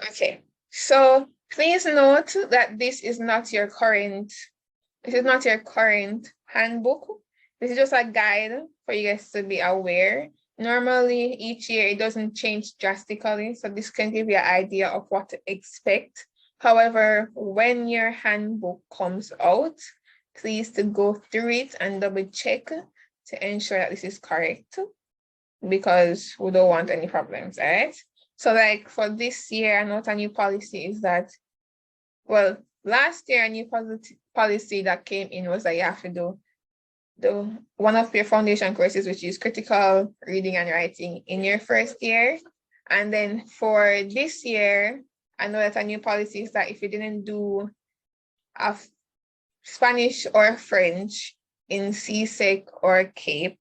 Okay, so please note that this is not your current handbook. This is just a guide for you guys to be aware. Normally, each year it doesn't change drastically, so this can give you an idea of what to expect. However, when your handbook comes out, please to go through it and double check to ensure that this is correct, because we don't want any problems, all right? So like for this year, I know a new policy is that, well, last year a new policy that came in was that you have to do one of your foundation courses, which is critical reading and writing in your first year. And then for this year, I know that a new policy is that if you didn't do a Spanish or French in CSEC or CAPE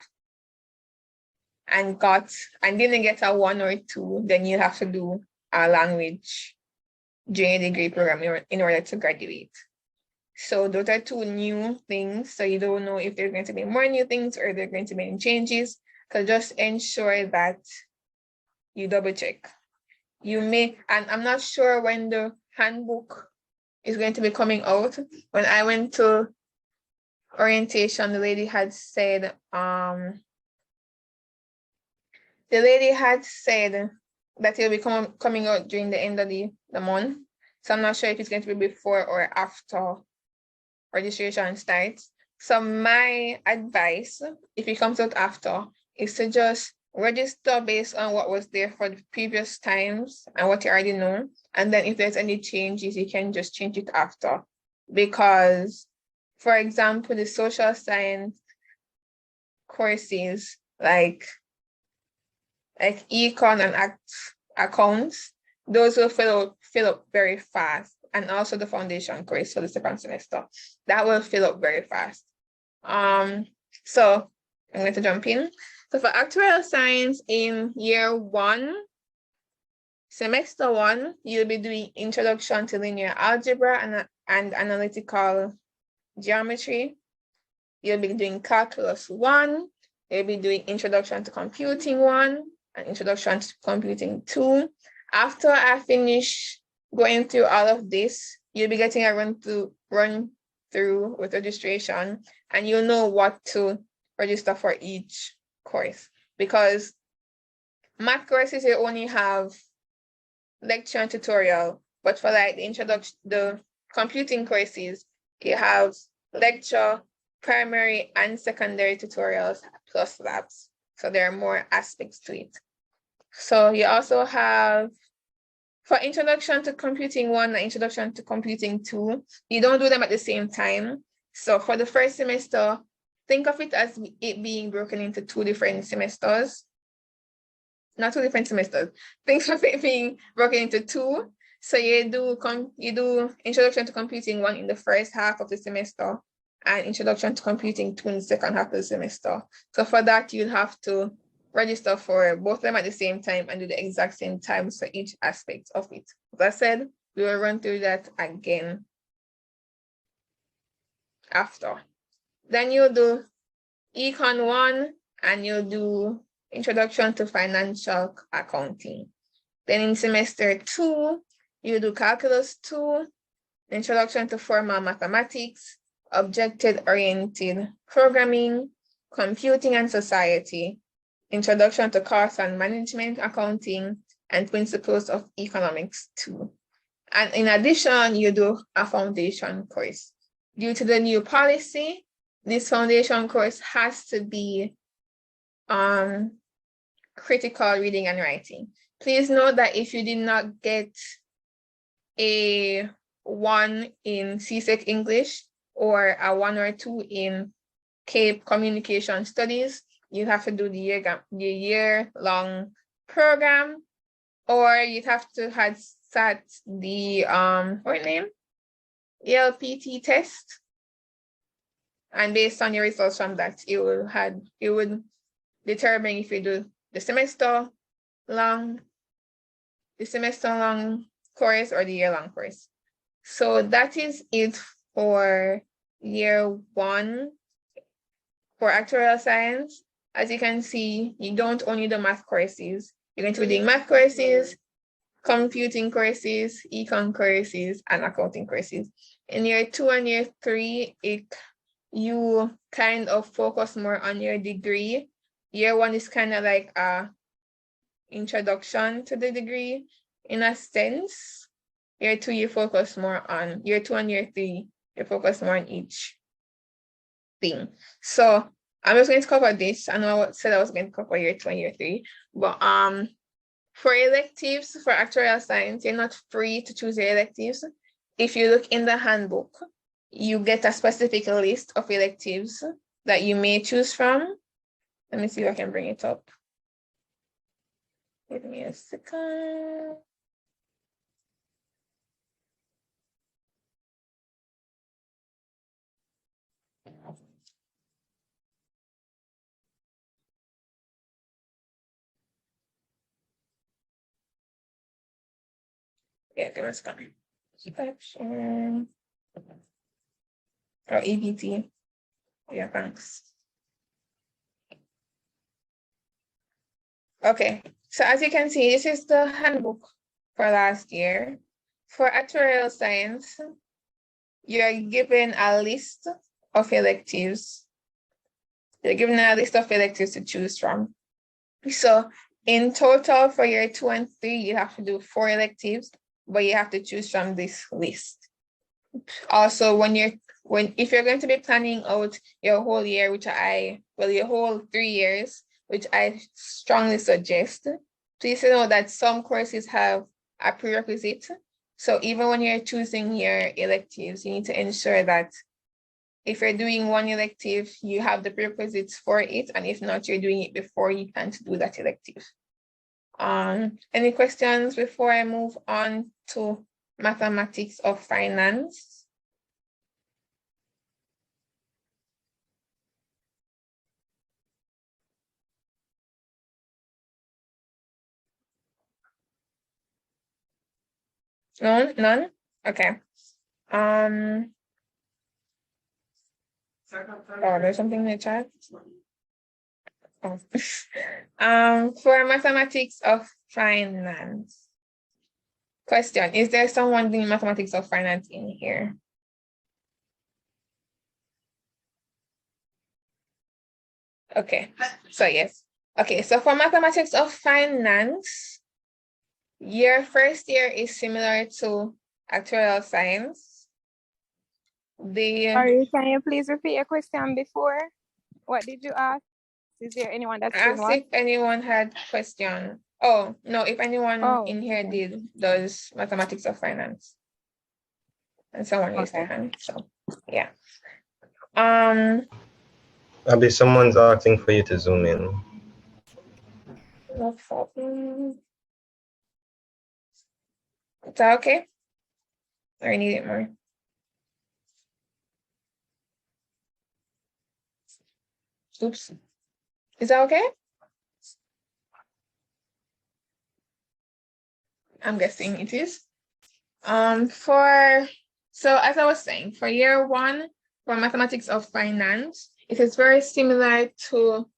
and didn't get a 1 or 2, then you have to do a language junior degree program in order to graduate. So those are 2 new things. So you don't know if there's going to be more new things or there are going to be any changes. So just ensure that you double check. You may, and I'm not sure when the handbook is going to be coming out. When I went to orientation, the lady had said that it'll be coming out during the end of the month. So I'm not sure if it's going to be before or after registration starts. So my advice, if it comes out after, is to just register based on what was there for the previous times and what you already know. And then if there's any changes, you can just change it after. Because, for example, the social science courses like econ and accounts, those will fill up very fast. And also the foundation course for the second semester, that will fill up very fast. So I'm going to jump in. So for actuarial science in year 1, semester 1, you'll be doing introduction to linear algebra and analytical geometry. You'll be doing calculus 1. You'll be doing introduction to computing 1 and introduction to computing 2. After I finish going through all of this, you'll be getting a run through with registration, and you'll know what to register for each course. Because math courses, you only have lecture and tutorial, but for like the computing courses, you have lecture, primary and secondary tutorials plus labs. So there are more aspects to it. So you also have, for introduction to computing 1 and introduction to computing 2, you don't do them at the same time. So for the first semester, think of it as it being broken into 2 different semesters. Not 2 different semesters. Think of it being broken into 2. So you do introduction to computing 1 in the first half of the semester and introduction to computing 2 in the second half of the semester. So for that, you'll have to register for both of them at the same time and do the exact same times for each aspect of it. As I said, we will run through that again after. Then you'll do Econ 1 and you'll do Introduction to Financial Accounting. Then in semester 2, you do Calculus 2, Introduction to Formal Mathematics, Object-Oriented Programming, Computing and Society, Introduction to Cost and Management Accounting, and Principles of Economics 2. And in addition, you do a foundation course. Due to the new policy, this foundation course has to be critical reading and writing. Please note that if you did not get a 1 in CSEC English or a 1 or 2 in CAPE Communication Studies, you have to do the year-long program, or you'd have to have sat the ELPT test, and based on your results from that, it would determine if you do the semester long course or the year-long course. So that is it for year 1 for actuarial science. As you can see, you don't only do math courses. You're going to be doing math courses, computing courses, econ courses, and accounting courses. In year 2 and year 3, you kind of focus more on your degree. Year 1 is kind of like a introduction to the degree in a sense. Year 2, you focus more on year 2 and year 3, you focus more on each thing. So I'm just going to cover this. I know I said I was going to cover year 2 and year 3, but for electives for actuarial science, you're not free to choose your electives. If you look in the handbook, you get a specific list of electives that you may choose from. Let me see if I can bring it up. Give me a second. Yeah, give us time. Inspection. Oh, EBT. Yeah, thanks. Okay, so as you can see, this is the handbook for last year. For actuarial science, you're given a list of electives. You're given a list of electives to choose from. So in total for year 2 and 3, you have to do 4 electives, but you have to choose from this list. Also, if you're going to be planning out your whole year, your whole 3 years, which I strongly suggest, please know that some courses have a prerequisite. So even when you're choosing your electives, you need to ensure that if you're doing one elective, you have the prerequisites for it, and if not, you're doing it before you plan to do that elective. Any questions before I move on to mathematics of finance? No, none? Okay. Oh, there's something in the chat. Oh. For mathematics of finance. Question, is there someone doing mathematics of finance in here? Okay, so yes. Okay, so for mathematics of finance, your first year is similar to actuarial science. Sorry, can you please repeat your question before? What did you ask? Is there anyone that's doing what? If anyone had question. Oh, no, if anyone in here does mathematics of finance. And someone raised their hand, so yeah. Abby, someone's asking for you to zoom in. No problem. Is that okay? Or I need it more? Oops. Is that okay? I'm guessing it is. So as I was saying, for year 1, for mathematics of finance, it is very similar to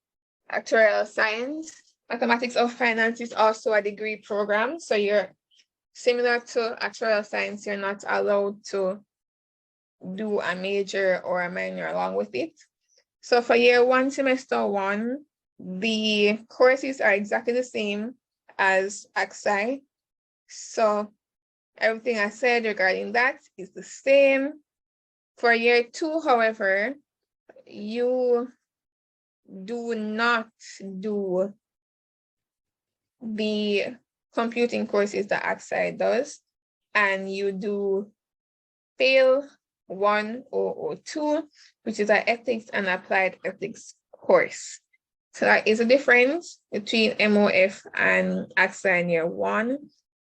actuarial science. Mathematics of finance is also a degree program. So you're similar to actuarial science, you're not allowed to do a major or a minor along with it. So for year 1, semester 1, the courses are exactly the same as AXI. So everything I said regarding that is the same. For year 2, however, you do not do the computing courses that AXI does, and you do fail 1002, which is an ethics and applied ethics course. So that is a difference between MOF and AXA in year 1.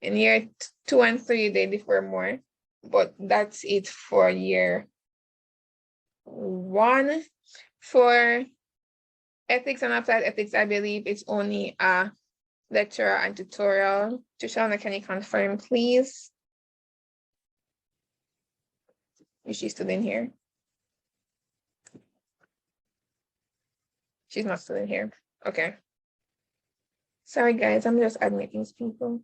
In year 2 and 3, they differ more, but that's it for year 1. For ethics and applied ethics, I believe it's only a lecture and tutorial. Shoshana, can you confirm, please? Is she still in here? She's not still in here. Okay. Sorry, guys, I'm just admitting people.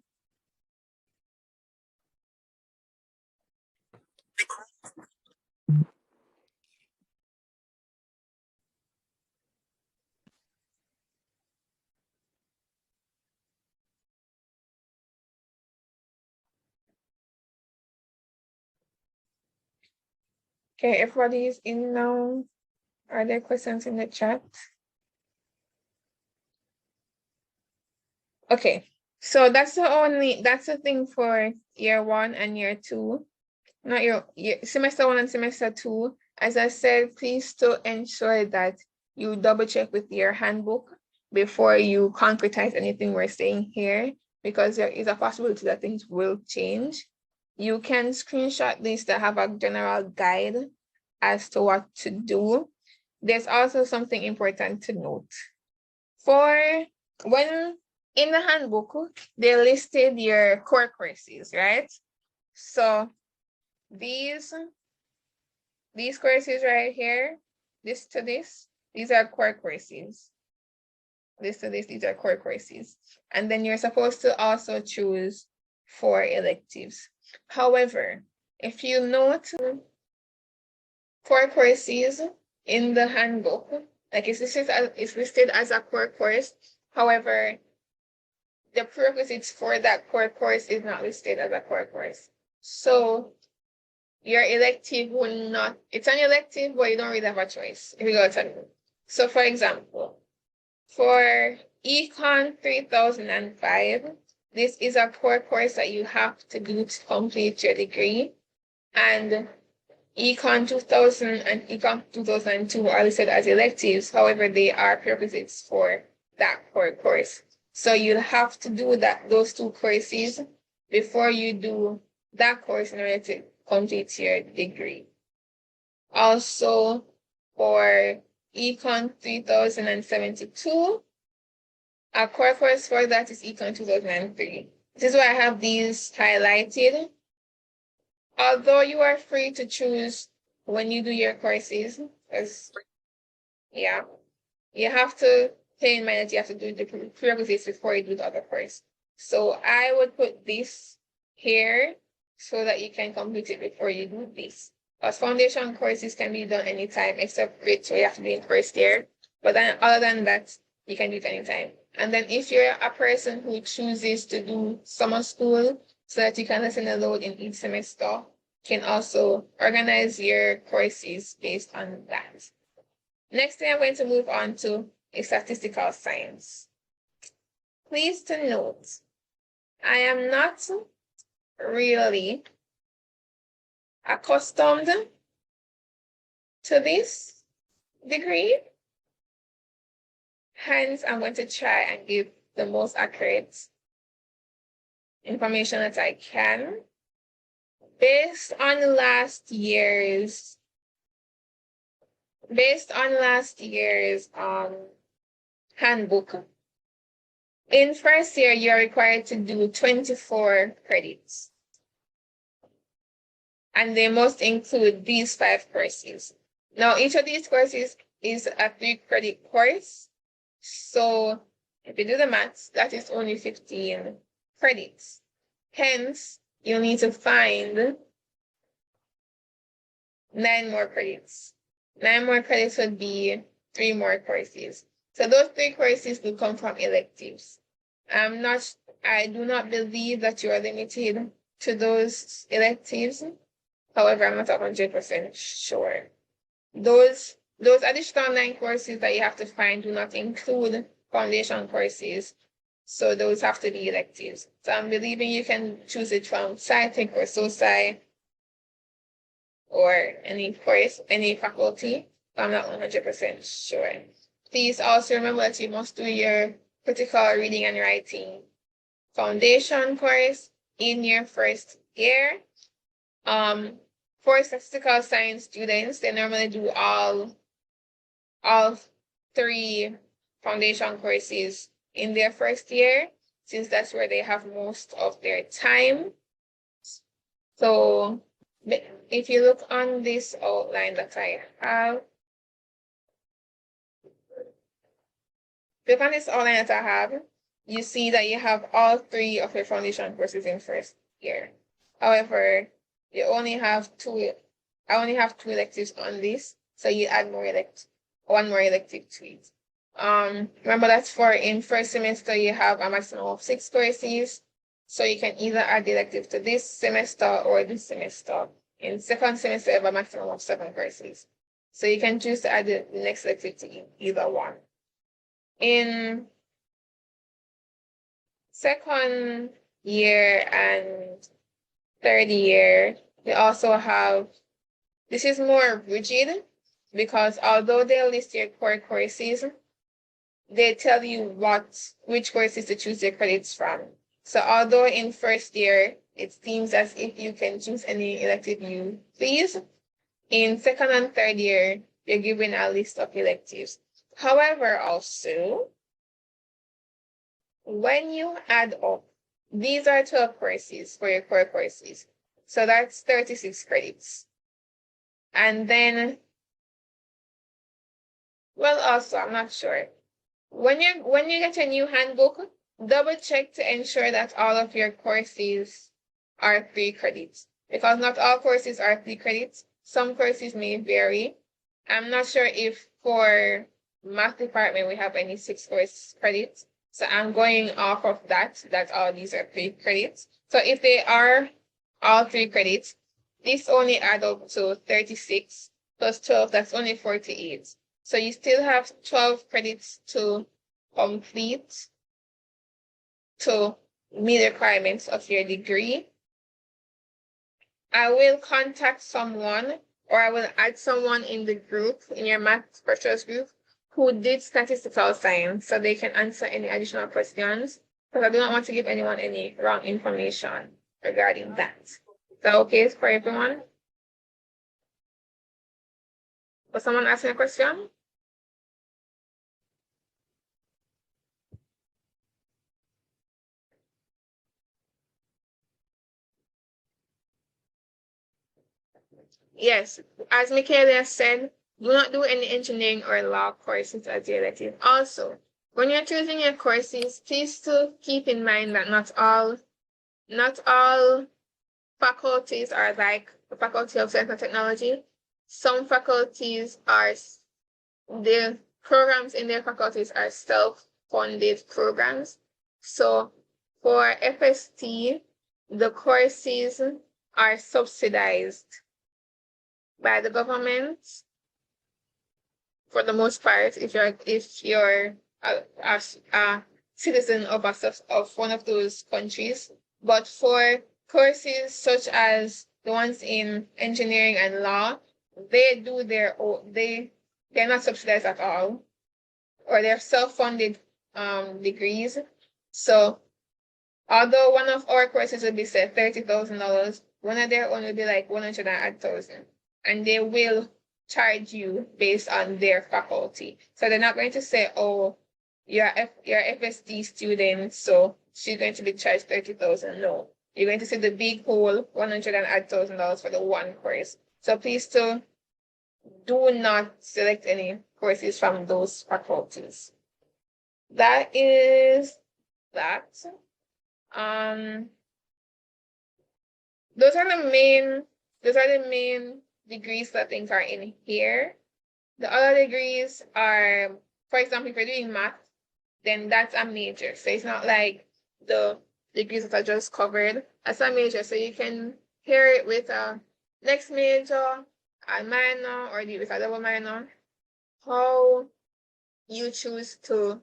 Okay, everybody is in now. Are there questions in the chat? Okay, so that's the thing for year 1 and year 2. Not semester 1 and semester 2. As I said, please to ensure that you double check with your handbook before you concretize anything we're saying here, because there is a possibility that things will change. You can screenshot this to have a general guide as to what to do. There's also something important to note. For when in the handbook, they listed your core courses, right? So these courses right here, this to this, these are core courses. This to this, these are core courses. And then you're supposed to also choose 4 electives. However, if you note 4 courses in the handbook, like it's listed as a core course. However, the prerequisites for that core course is not listed as a core course. So your elective will not, it's an elective, but you don't really have a choice if you go to it. So for example, for Econ 3005, this is a core course that you have to do to complete your degree. And Econ 2000 and Econ 2002 are listed as electives. However, they are prerequisites for that core course. So you'll have to do those 2 courses before you do that course in order to complete your degree. Also, for Econ 3072, a core course for that is Econ 2003. This is why I have these highlighted. Although you are free to choose when you do your courses, because you have to pay in mind that you have to do the prerequisites before you do the other course. So I would put this here so that you can complete it before you do this. Because foundation courses can be done anytime except which you have to be in first year. But then other than that, you can do it anytime. And then if you're a person who chooses to do summer school so that you can lessen the load in each semester, you can also organize your courses based on that. Next thing I'm going to move on to is statistical science. Please to note, I am not really accustomed to this degree. Hence, I'm going to try and give the most accurate information that I can based on last year's handbook. In first year, you're required to do 24 credits. And they must include these 5 courses. Now, each of these courses is a 3-credit course. So if you do the maths, that is only 15 credits. Hence, you'll need to find 9 more credits. 9 more credits would be 3 more courses. So those 3 courses will come from electives. I do not believe that you are limited to those electives. However, I'm not 100% sure. Those additional 9 courses that you have to find do not include foundation courses. So those have to be electives. So I'm believing you can choose it from SciTech or SoSci or any course, any faculty. I'm not 100% sure. Please also remember that you must do your critical reading and writing foundation course in your first year. For statistical science students, they normally do all 3 foundation courses in their first year, since that's where they have most of their time. So if you look on this outline that I have, you see that you have all 3 of your foundation courses in first year. However, I only have 2 electives on this, so you add one more elective to it. Remember that in first semester you have a maximum of 6 courses, so you can either add the elective to this semester or this semester In second semester, you have a maximum of 7 courses. So you can choose to add the next elective to either one. In second year and third year, they also have, this is more rigid because although they list your core courses, they tell you which courses to choose your credits from. So although in first year, it seems as if you can choose any elective you please, in second and third year, you're given a list of electives. However, also, when you add up, these are 12 courses for your core courses. So that's 36 credits. And then, well, also, I'm not sure. When you get a new handbook, double check to ensure that all of your courses are 3 credits. Because not all courses are 3 credits. Some courses may vary. I'm not sure if for math department we have any 6 course credits. So I'm going off of that all these are 3 credits. So if they are all 3 credits, this only add up to 36 plus 12, that's only 48. So you still have 12 credits to complete to meet the requirements of your degree. I will contact someone or I will add someone in the group, in your math specialist group, who did statistical science so they can answer any additional questions because I do not want to give anyone any wrong information regarding that. Is that okay for everyone? Was someone asking a question? Yes, as Michaela said, do not do any engineering or law courses as your elective. Also, when you're choosing your courses, please to keep in mind that not all faculties are like the Faculty of Science and Technology. Some faculties are, the programs in their faculties are self-funded programs. So for FST, the courses are subsidized by the government for the most part if you're a citizen of one of those countries. But for courses such as the ones in engineering and law, they do their own, they're not subsidized at all, or they're self-funded degrees. So although one of our courses will be say $30,000, one of their own will be like 100,000, and they will charge you based on their faculty. So they're not going to say, oh, you're FSD student, so she's going to be charged 30,000. No, you're going to see the big whole $100,000 for the one course. So please do not select any courses from those faculties. That is that. Those are the main degrees that things are in here. The other degrees are, for example, if you're doing math, then that's a major. So it's not like the degrees that I just covered. That's a major. So you can pair it with a next major, a minor, or do it with a double minor. How you choose to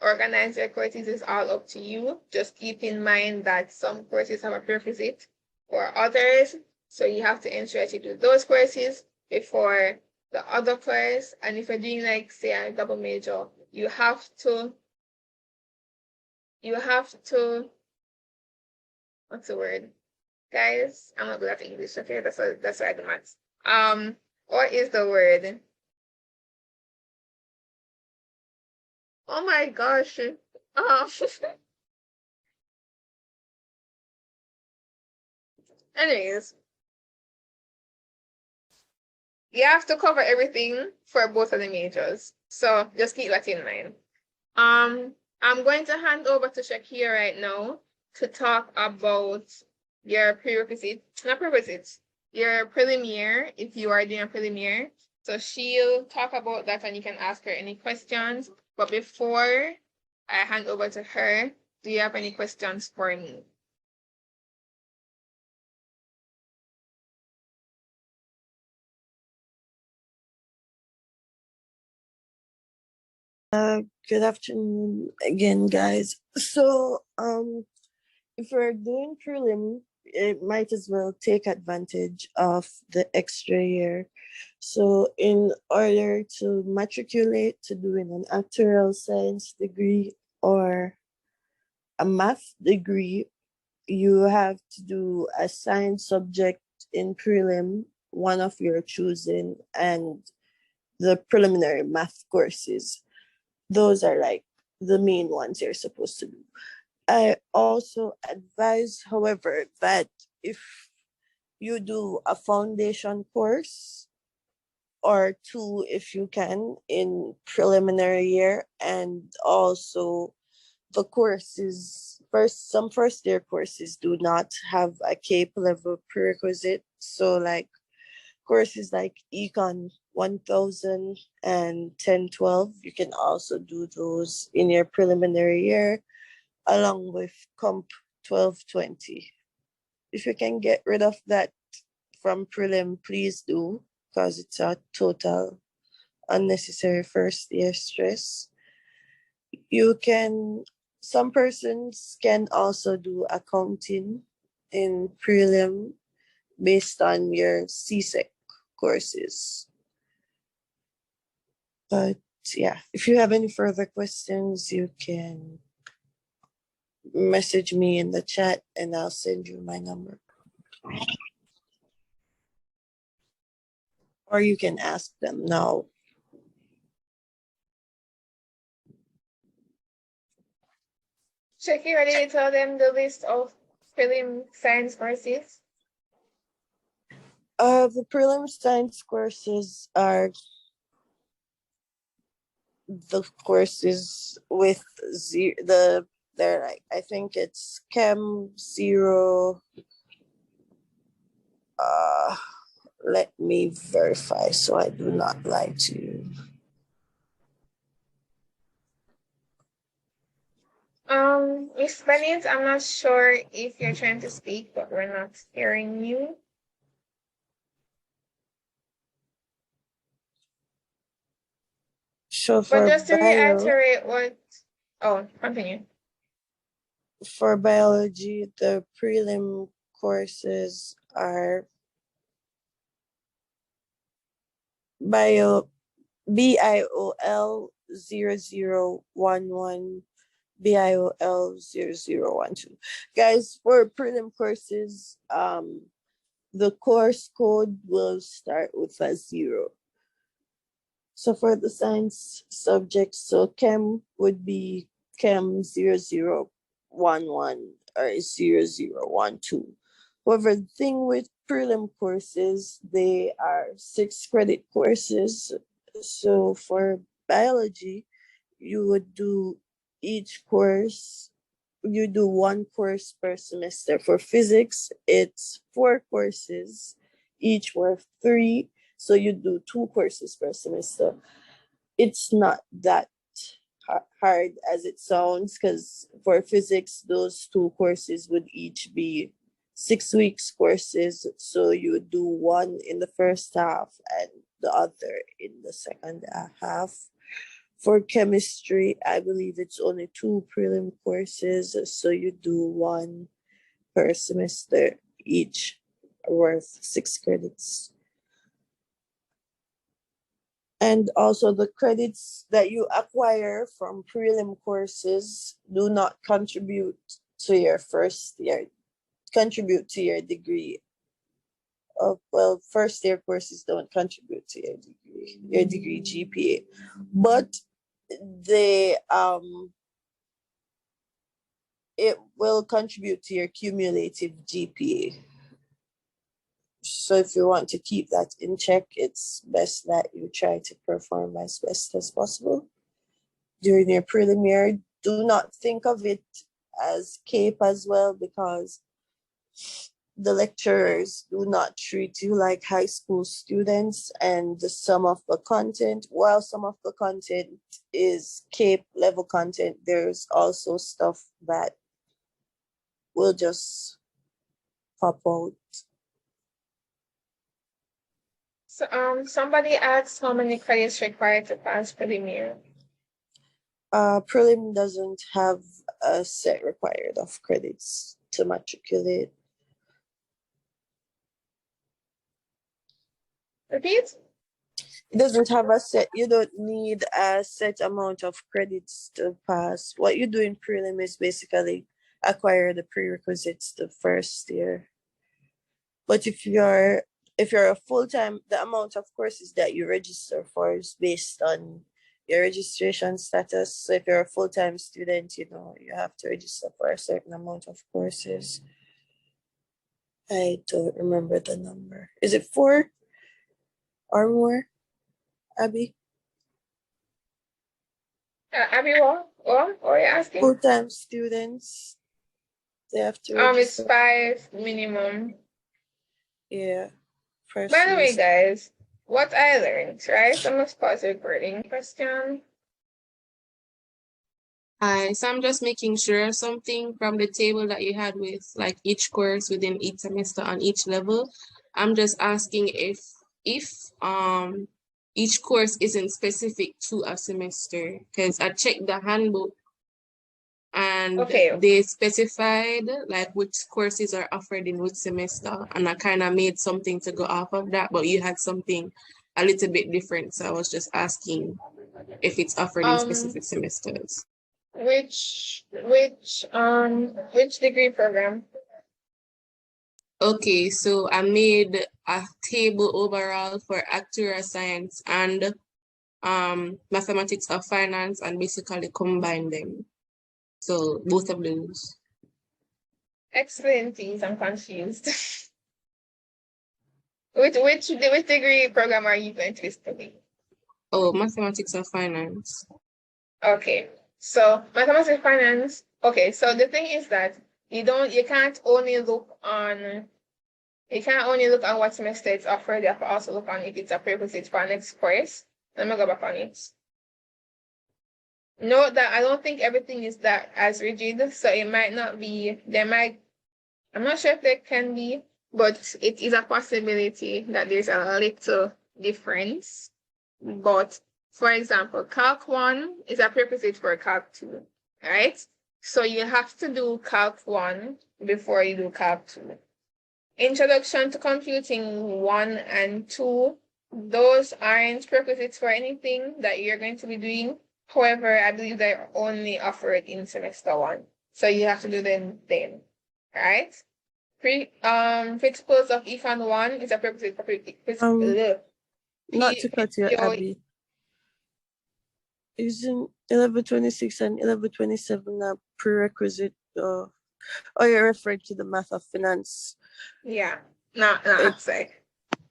organize your courses is all up to you. Just keep in mind that some courses have a prerequisite for others. So you have to ensure that you do those courses before the other course. And if you're doing like say a double major, you have to what's the word? Guys, I'm not good at English, okay? That's why I do maths. What is the word? Oh my gosh. Anyways, you have to cover everything for both of the majors. So just keep that in mind. I'm going to hand over to Shakira right now to talk about your prerequisites, your preliminary, if you are doing a preliminary. So she'll talk about that and you can ask her any questions. But before I hand over to her, do you have any questions for me? Good afternoon again, guys. So, if we're doing prelim, it might as well take advantage of the extra year. So, in order to matriculate to doing an actuarial science degree or a math degree, you have to do a science subject in prelim, one of your choosing, and the preliminary math courses. Those are like the main ones you're supposed to do. I also advise, however, that if you do a foundation course or two, if you can, in preliminary year, and also the courses, some first year courses do not have a CAPE level prerequisite. So like courses like Econ 1000 and 1012, you can also do those in your preliminary year along with Comp 1220. If you can get rid of that from prelim, please do, because it's a total unnecessary first year stress. Some persons can also do accounting in prelim based on your CSEC courses. But yeah, if you have any further questions, you can message me in the chat and I'll send you my number. Or you can ask them now. Shaki, ready to tell them the list of prelim science courses? The prelim science courses are the courses with they're like, I think it's Chem 0. Let me verify so I do not lie to you. Miss Bennett, I'm not sure if you're trying to speak, but we're not hearing you. So But just to reiterate continue. For biology, the prelim courses are BIOL 0011, BIOL 0012. Guys, for prelim courses, the course code will start with a 0. So for the science subjects, so Chem would be Chem 0011 or 0012. However, the thing with prelim courses, they are 6 credit courses. So for biology, you would do each course, you do 1 course per semester. For physics, it's 4 courses, each worth 3. So you do 2 courses per semester. It's not that hard as it sounds, because for physics, those 2 courses would each be 6 weeks courses. So you would do 1 in the first half and the other in the second half. For chemistry, I believe it's only 2 prelim courses. So you do 1 per semester, each worth 6 credits. And also the credits that you acquire from prelim courses do not contribute to your degree. First year courses don't contribute to your degree GPA, but it will contribute to your cumulative GPA. So if you want to keep that in check, it's best that you try to perform as best as possible during your prelim year. Do not think of it as CAPE as well, because the lecturers do not treat you like high school students, and some of the content is CAPE level content, there's also stuff that will just pop out. So somebody asked how many credits required to pass prelim year. prelim doesn't have a set required of credits to matriculate. Repeat? It doesn't have a set, you don't need a set amount of credits to pass. What you do in prelim is basically acquire the prerequisites the first year. But if you're a full-time, the amount of courses that you register for is based on your registration status. So if you're a full-time student, you have to register for a certain amount of courses. I don't remember the number. Is it 4 or more, Abby? Abby, what are you asking? Full-time students, they have to It's register. 5 minimum. Yeah. By the way, guys, what I learned, right? So I'm gonna pause the recording. Question. Hi, so I'm just making sure something from the table that you had with like each course within each semester on each level. I'm just asking if each course isn't specific to a semester, because I checked the handbook and Okay. they specified like which courses are offered in which semester, and I kind of made something to go off of that, but you had something a little bit different, so I was just asking if it's offered in specific semesters. Which degree program? Okay, so I made a table overall for actuarial science and mathematics of finance and basically combine them. So both of those. Explain, please. I'm confused. Which degree program are you going to study? Oh, mathematics of finance. Okay. So mathematics and finance. Okay, so the thing is that you can't only look on what semester it's offered. You have to also look on if it's a prerequisite for our next course. Let me go back on it. Note that I don't think everything is that as rigid, so it might not be. I'm not sure if there can be, but it is a possibility that there's a little difference. But for example, Calc 1 is a prerequisite for Calc 2, right? So you have to do Calc 1 before you do Calc 2. Introduction to Computing 1 and 2, those aren't prerequisites for anything that you're going to be doing. However, I believe they're only offered in semester 1. So you have to do them then, right? Principles of Econ 1 is a prerequisite for not to cut you, Abby. Isn't 1126 and 1127 a prerequisite? Oh, you're referring to the math of finance. Yeah, not outside.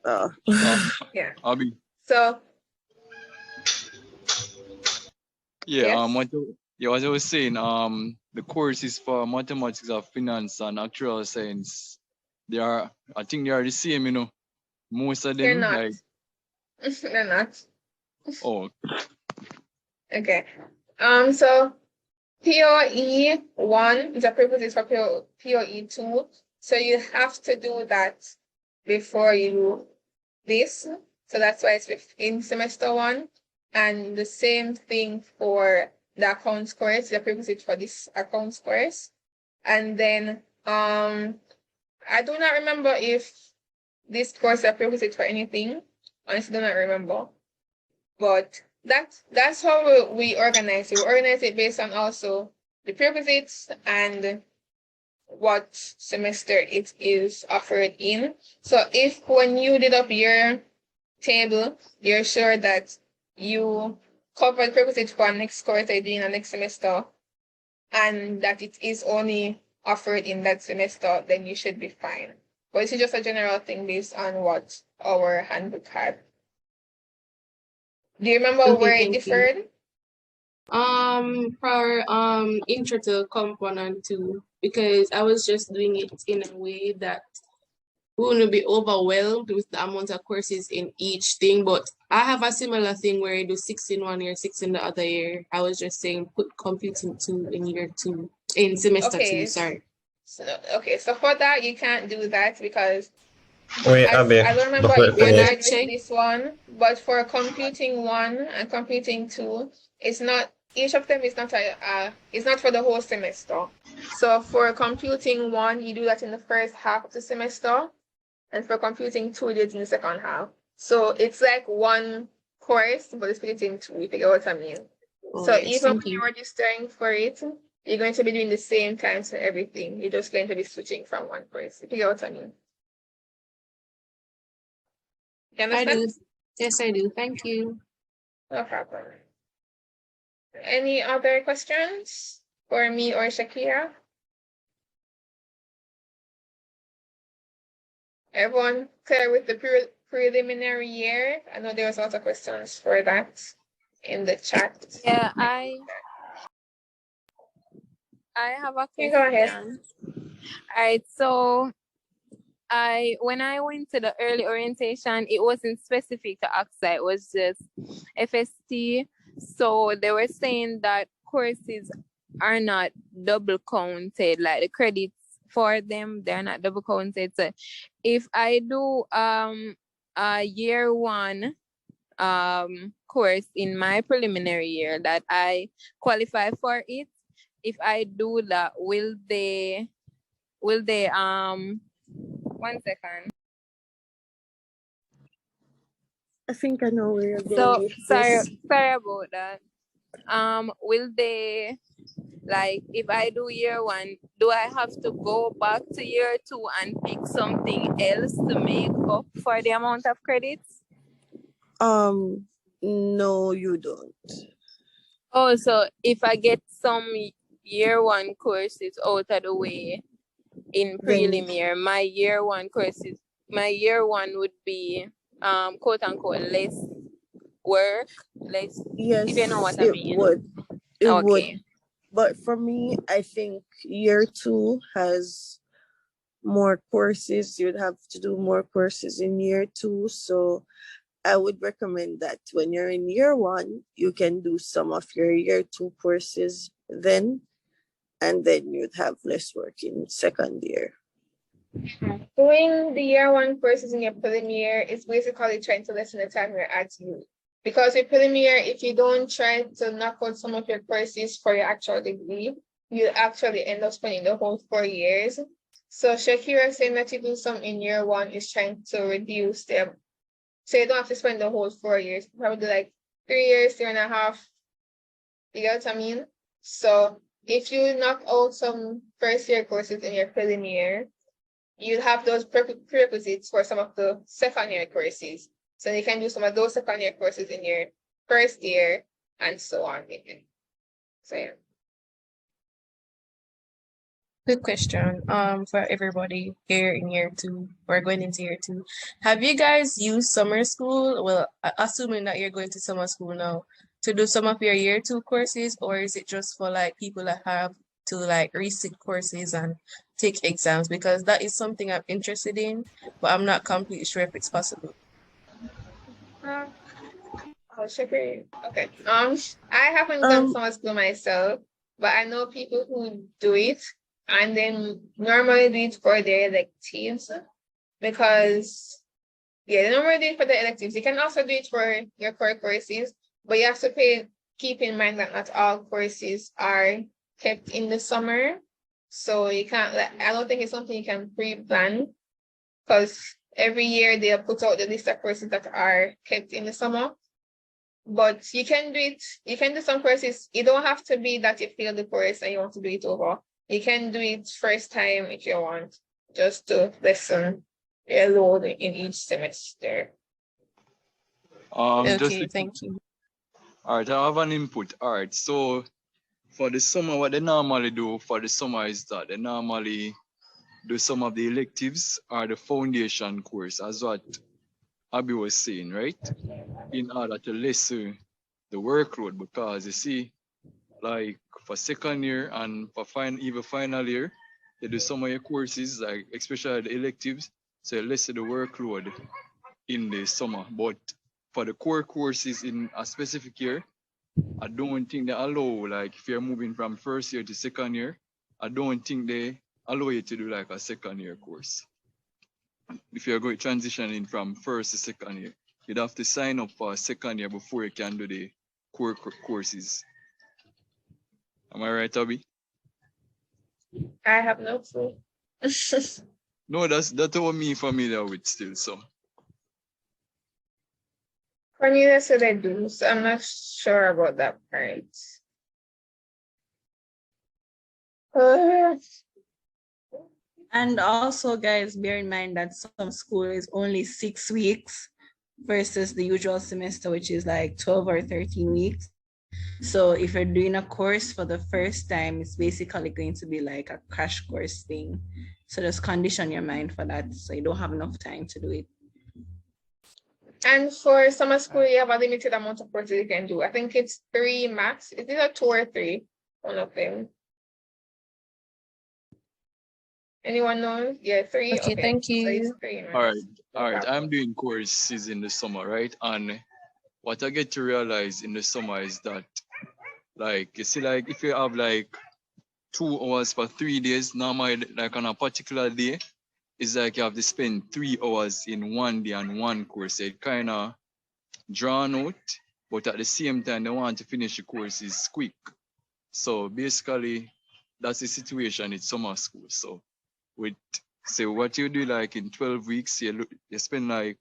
Yeah. Abby. So. Yeah. Yes? As I was saying, the courses for mathematics of finance and actuarial science, I think they are the same, Most of them. They're not. Like, they're not. oh. Okay. So POE 1 is a prerequisite for POE 2. So you have to do that before you do this. So that's why it's in semester 1. And the same thing for the accounts course, the prerequisite for this accounts course. And then I do not remember if this course is a prerequisite for anything. Honestly, do not remember. But that's how we organize it. We organize it based on also the prerequisites and what semester it is offered in. So if when you did up your table, you're sure that you covered prerequisites for next course I do in the next semester and that it is only offered in that semester, then you should be fine. But it's just a general thing based on what our handbook had. Do you remember where it differed? For intro to Comp 1 and 2, because I was just doing it in a way that we wouldn't be overwhelmed with the amount of courses in each thing. But I have a similar thing where you do 6 in 1 year, 6 in the other year. I was just saying put Computing 2 in year 2, in semester 2, sorry. So for that, you can't do that because Wait, Abby, I don't remember before if you you finish, did with this one, but for Computing 1 and Computing 2, it's not each of them is not is not for the whole semester. So for computing one, you do that in the first half of the semester, and for computing two, you do it in the second half. So it's like one course, but it's split in two, if you get what I mean. Oh, So yes, even thank when you. you're registering for it, you're going to be doing the same times for everything. You're just going to be switching from one course, if you get what I mean. You I understand? do. Yes, I do. Thank you. No problem. Any other questions for me or Shakira? Everyone clear with the preliminary year? I know there was lots of questions for that in the chat. Yeah, I have a You go ahead. question. All right, so when I went to the early orientation, it wasn't specific to AXA, it was just FST. So they were saying that courses are not double counted, like the credits for them, they're not double counted. So if I do a year one course in my preliminary year that I qualify for it, if I do that, will they 1 second. I think I know where you're going So with sorry this. about that. Will they, like, if I do year one, do I have to go back to year two and pick something else to make up for the amount of credits? No, you don't. Oh, so if I get some year one courses out of the way in Then prelim year, my year one would be quote unquote less work, less, yes, if you know what I it mean. would. It would. Okay. But for me, I think year two has more courses. You'd have to do more courses in year two. So I would recommend that when you're in year one, you can do some of your year two courses then, and then you'd have less work in second year. Doing the year one courses in your prelim year is basically trying to lessen the time you're at you. Because with prelim year, if you don't try to knock out some of your courses for your actual degree, you actually end up spending the whole 4 years. So Shakira saying that you do some in year one is trying to reduce them. So you don't have to spend the whole 4 years. Probably do like 3 years, 3.5. You get what I mean? So if you knock out some first year courses in your prelim year, you'll have those prerequisites for some of the second year courses. So you can do some of those second year courses in your first year and so on. So yeah. Quick question for everybody here in year two or going into year two. Have you guys used summer school? Well, assuming that you're going to summer school now, to do some of your year two courses, or is it just for like people that have to like resit courses and take exams? Because that is something I'm interested in, but I'm not completely sure if it's possible. I'll check it. Okay. I haven't done Um, summer school myself, but I know people who do it and then normally do it for their electives because they normally do it for the electives. You can also do it for your core courses, but you have to keep in mind that not all courses are kept in the summer. So you can't, I don't think it's something you can pre-plan because every year they'll put out the list of courses that are kept in the summer. But you can do it, you can do some courses. You don't have to be that you failed the course and you want to do it over. You can do it first time if you want, just to lessen your load in each semester. Just Okay, thank you. all right, I have an input. All right, so for the summer, what they normally do for the summer is that they normally do some of the electives or the foundation course, as what Abby was saying, right? In order to lessen the workload, because you see, like for second year and for even final year, they do some of your courses, like especially the electives, so you lessen the workload in the summer. But for the core courses in a specific year, I don't think they allow, like if you're moving from first year to second year, I don't think they allow you to do like a second year course. If you're going transitioning from first to second year, you'd have to sign up for a second year before you can do the core courses. Am I right, Abby? I have no clue. No, that's what me familiar with still. So Cornelia said I do, so I'm not sure about that part. Uh, And also, guys, bear in mind that some school is only 6 weeks versus the usual semester, which is like 12 or 13 weeks. So if you're doing a course for the first time, it's basically going to be like a crash course thing. So just condition your mind for that, so you don't have enough time to do it. and for summer school, you have a limited amount of courses you can do. I think it's 3 max. Is it a 2 or 3? One of them. Anyone know? Yeah, 3. Okay, thank So it's you. 3 max. all right, No all right. problem. I'm doing courses in the summer, right? And what I get to realize in the summer is that, like, you see, like if you have like 2 hours for 3 days, normally, like on a particular day, it's like you have to spend 3 hours in one day on one course. It kind of drawn out, but at the same time, they want to finish the courses quick. So basically, that's the situation in summer school. So with say what you do like in 12 weeks, you spend like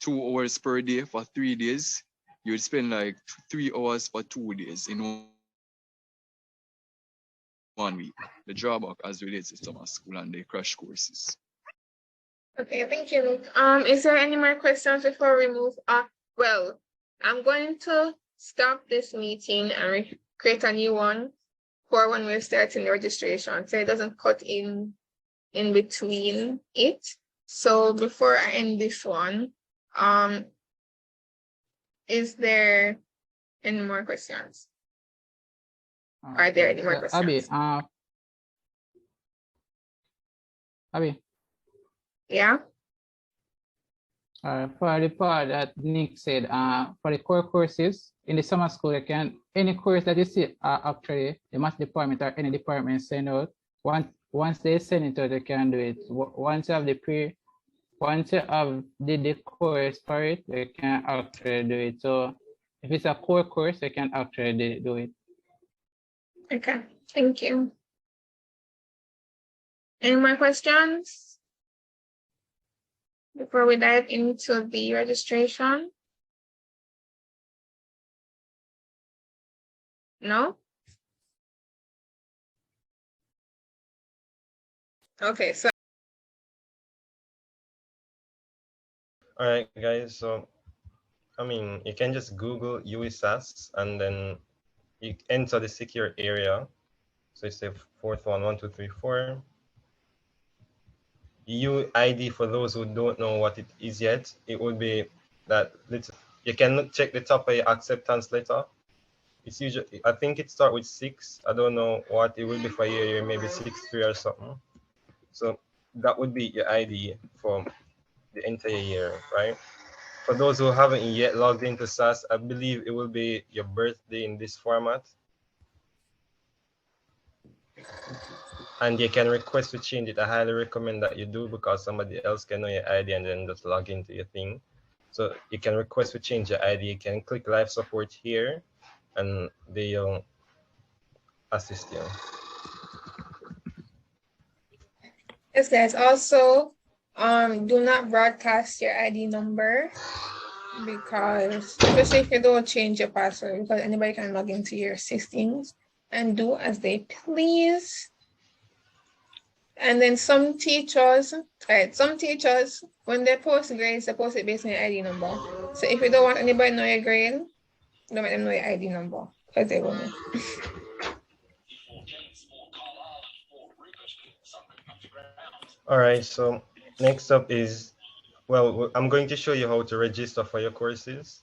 2 hours per day for 3 days. You would spend like 3 hours for 2 days in 1 week. The drawback as relates to summer school and the crash courses. Okay, thank you, Luke. Is there any more questions before we move on? Well, I'm going to stop this meeting and create a new one for when we're starting the registration, so it doesn't cut in between it. So before I end this one, is there any more questions? Are there any more questions? Abby, Yeah. for the part that Nick said, for the core courses in the summer school, you can any course that you see actually the math department or any department send out. Once they send it out, you can do it. Once you have once you have did the course for it, you can actually do it. So if it's a core course, you can actually do it. Okay, thank you. Any more questions before we dive into the registration? No? Okay, so All right, guys. So, I mean, you can just Google USAS and then you enter the secure area. So it's the fourth one, 1, 2, 3, 4. UID, for those who don't know what it is yet, it would be that you can check the top of your acceptance letter. It's usually, I think it starts with 6. I don't know what it will be for you, maybe 6-3 or something. So that would be your ID for the entire year, right? For those who haven't yet logged into SAS, I believe it will be your birthday in this format. And you can request to change it. I highly recommend that you do, because somebody else can know your ID and then just log into your thing. So you can request to change your ID. You can click live support here and they'll assist you. yes, guys, also do not broadcast your ID number, because especially if you don't change your password, because anybody can log into your systems and do as they please. And then some teachers, when they post grades, they post it based on your ID number. So if you don't want anybody to know your grade, don't let them know your ID number, because they will know. All right, so next up is, well, I'm going to show you how to register for your courses.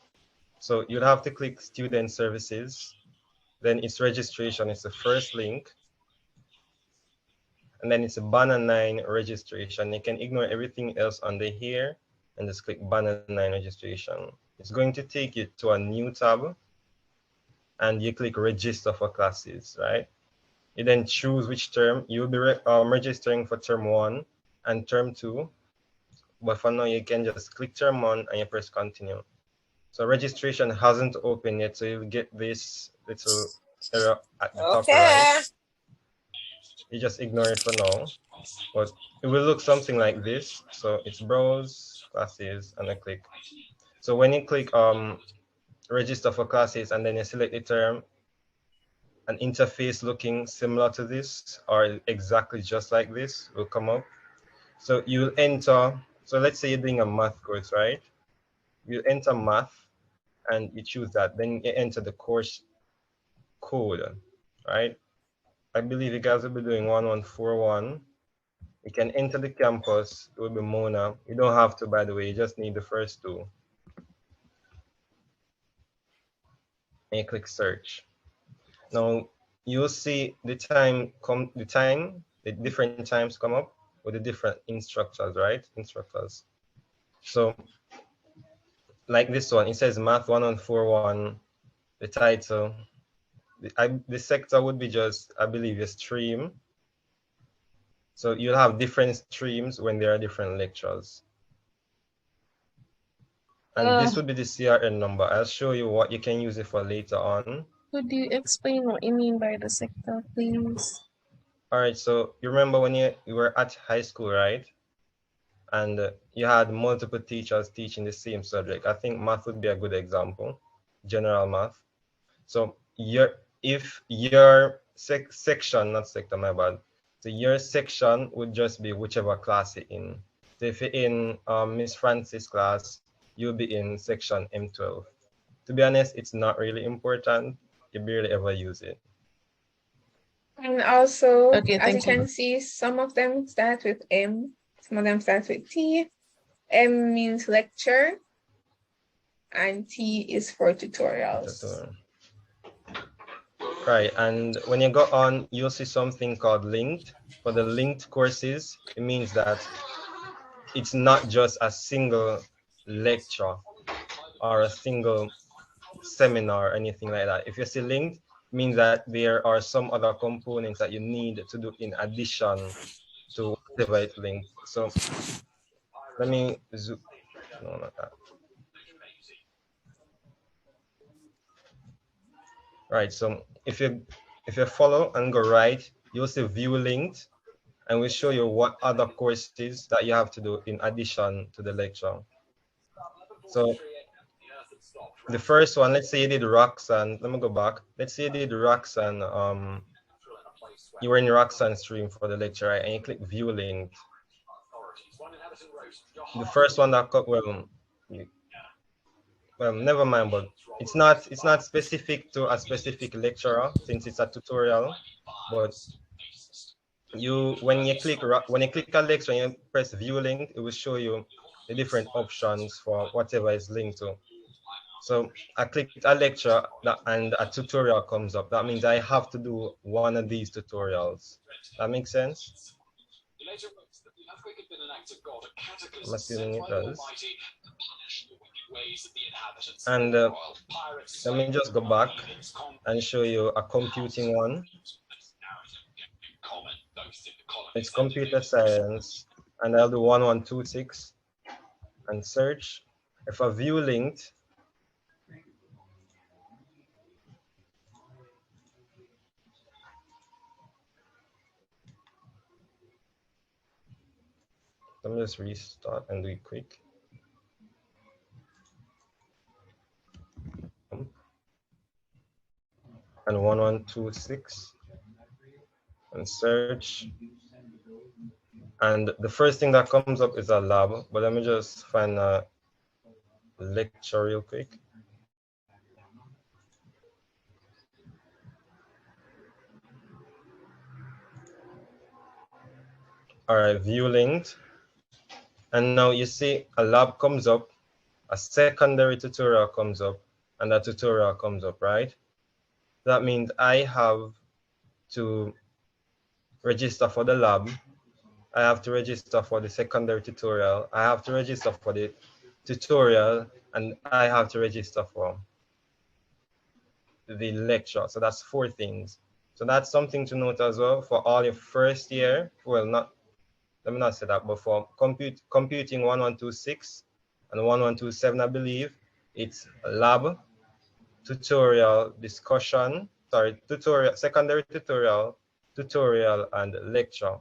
So you'll have to click Student Services. Then it's registration, it's the first link. And then it's a banner 9 registration. You can ignore everything else under here and just click banner 9 registration. It's going to take you to a new tab and you click register for classes, right? You then choose which term. You'll be registering for term 1 and term 2. But for now, you can just click term 1 and you press continue. So registration hasn't opened yet, so you'll get this little arrow at the top Okay. right. You just ignore it for now, but it will look something like this. So it's browse classes and I click. So when you click register for classes and then you select the term, an interface looking similar to this or exactly just like this will come up. So you'll enter, so let's say you're doing a math course, right? You enter math and you choose that. Then you enter the course code, right? I believe you guys will be doing 1141. You can enter the campus, it will be Mona. You don't have to, by the way, you just need the first two. And you click search. Now you'll see the different times come up with the different instructors, right? Instructors. So like this one, it says math 1141, the title. The sector would be just, I believe, a stream. So you'll have different streams when there are different lectures. And this would be the CRN number. I'll show you what you can use it for later on. Could you explain what you mean by the sector, please? All right, so you remember when you were at high school, right? And you had multiple teachers teaching the same subject. I think math would be a good example, general math. So if your section, not sector, my bad. So your section would just be whichever class you're in. So if you're in Miss Francis' class, you'll be in section M12. To be honest, it's not really important. You barely ever use it. And also, Okay, as you thank you. can see, some of them start with M, some of them start with T. M means lecture, and T is for tutorials. Right, and when you go on, you'll see something called linked. For the linked courses, it means that it's not just a single lecture or a single seminar or anything like that. If you see linked, it means that there are some other components that you need to do in addition to whatever it's linked. So let me zoom. No, not that. Right, so if you follow and go right, you'll see view linked, and we'll show you what other courses that you have to do in addition to the lecture. So the first one, let's say you did Roxanne. Let me go back. Let's say you did Roxanne. You were in Roxanne stream for the lecture, right? And you click view linked. The first one that well, never mind, but it's not specific to a specific lecturer since it's a tutorial. But when you click a lecture and you press view link, it will show you the different options for whatever is linked to. So I clicked a lecture and a tutorial comes up. That means I have to do one of these tutorials. That makes sense? I'm assuming it does. And let me just go back and show you a computing one. It's computer science, and I'll do 1126 and search. If I view linked, let me just restart and do it quick. And 1126 and search. And the first thing that comes up is a lab, but let me just find a lecture real quick. All right, view linked. And now you see a lab comes up, a secondary tutorial comes up, and a tutorial comes up, right? That means I have to register for the lab. I have to register for the secondary tutorial. I have to register for the tutorial, and I have to register for the lecture. So that's 4 things. So that's something to note as well for all your first year. Well, let me not say that, but for computing 1126 and 1127, I believe it's lab, tutorial, discussion, tutorial, secondary tutorial, tutorial, and lecture.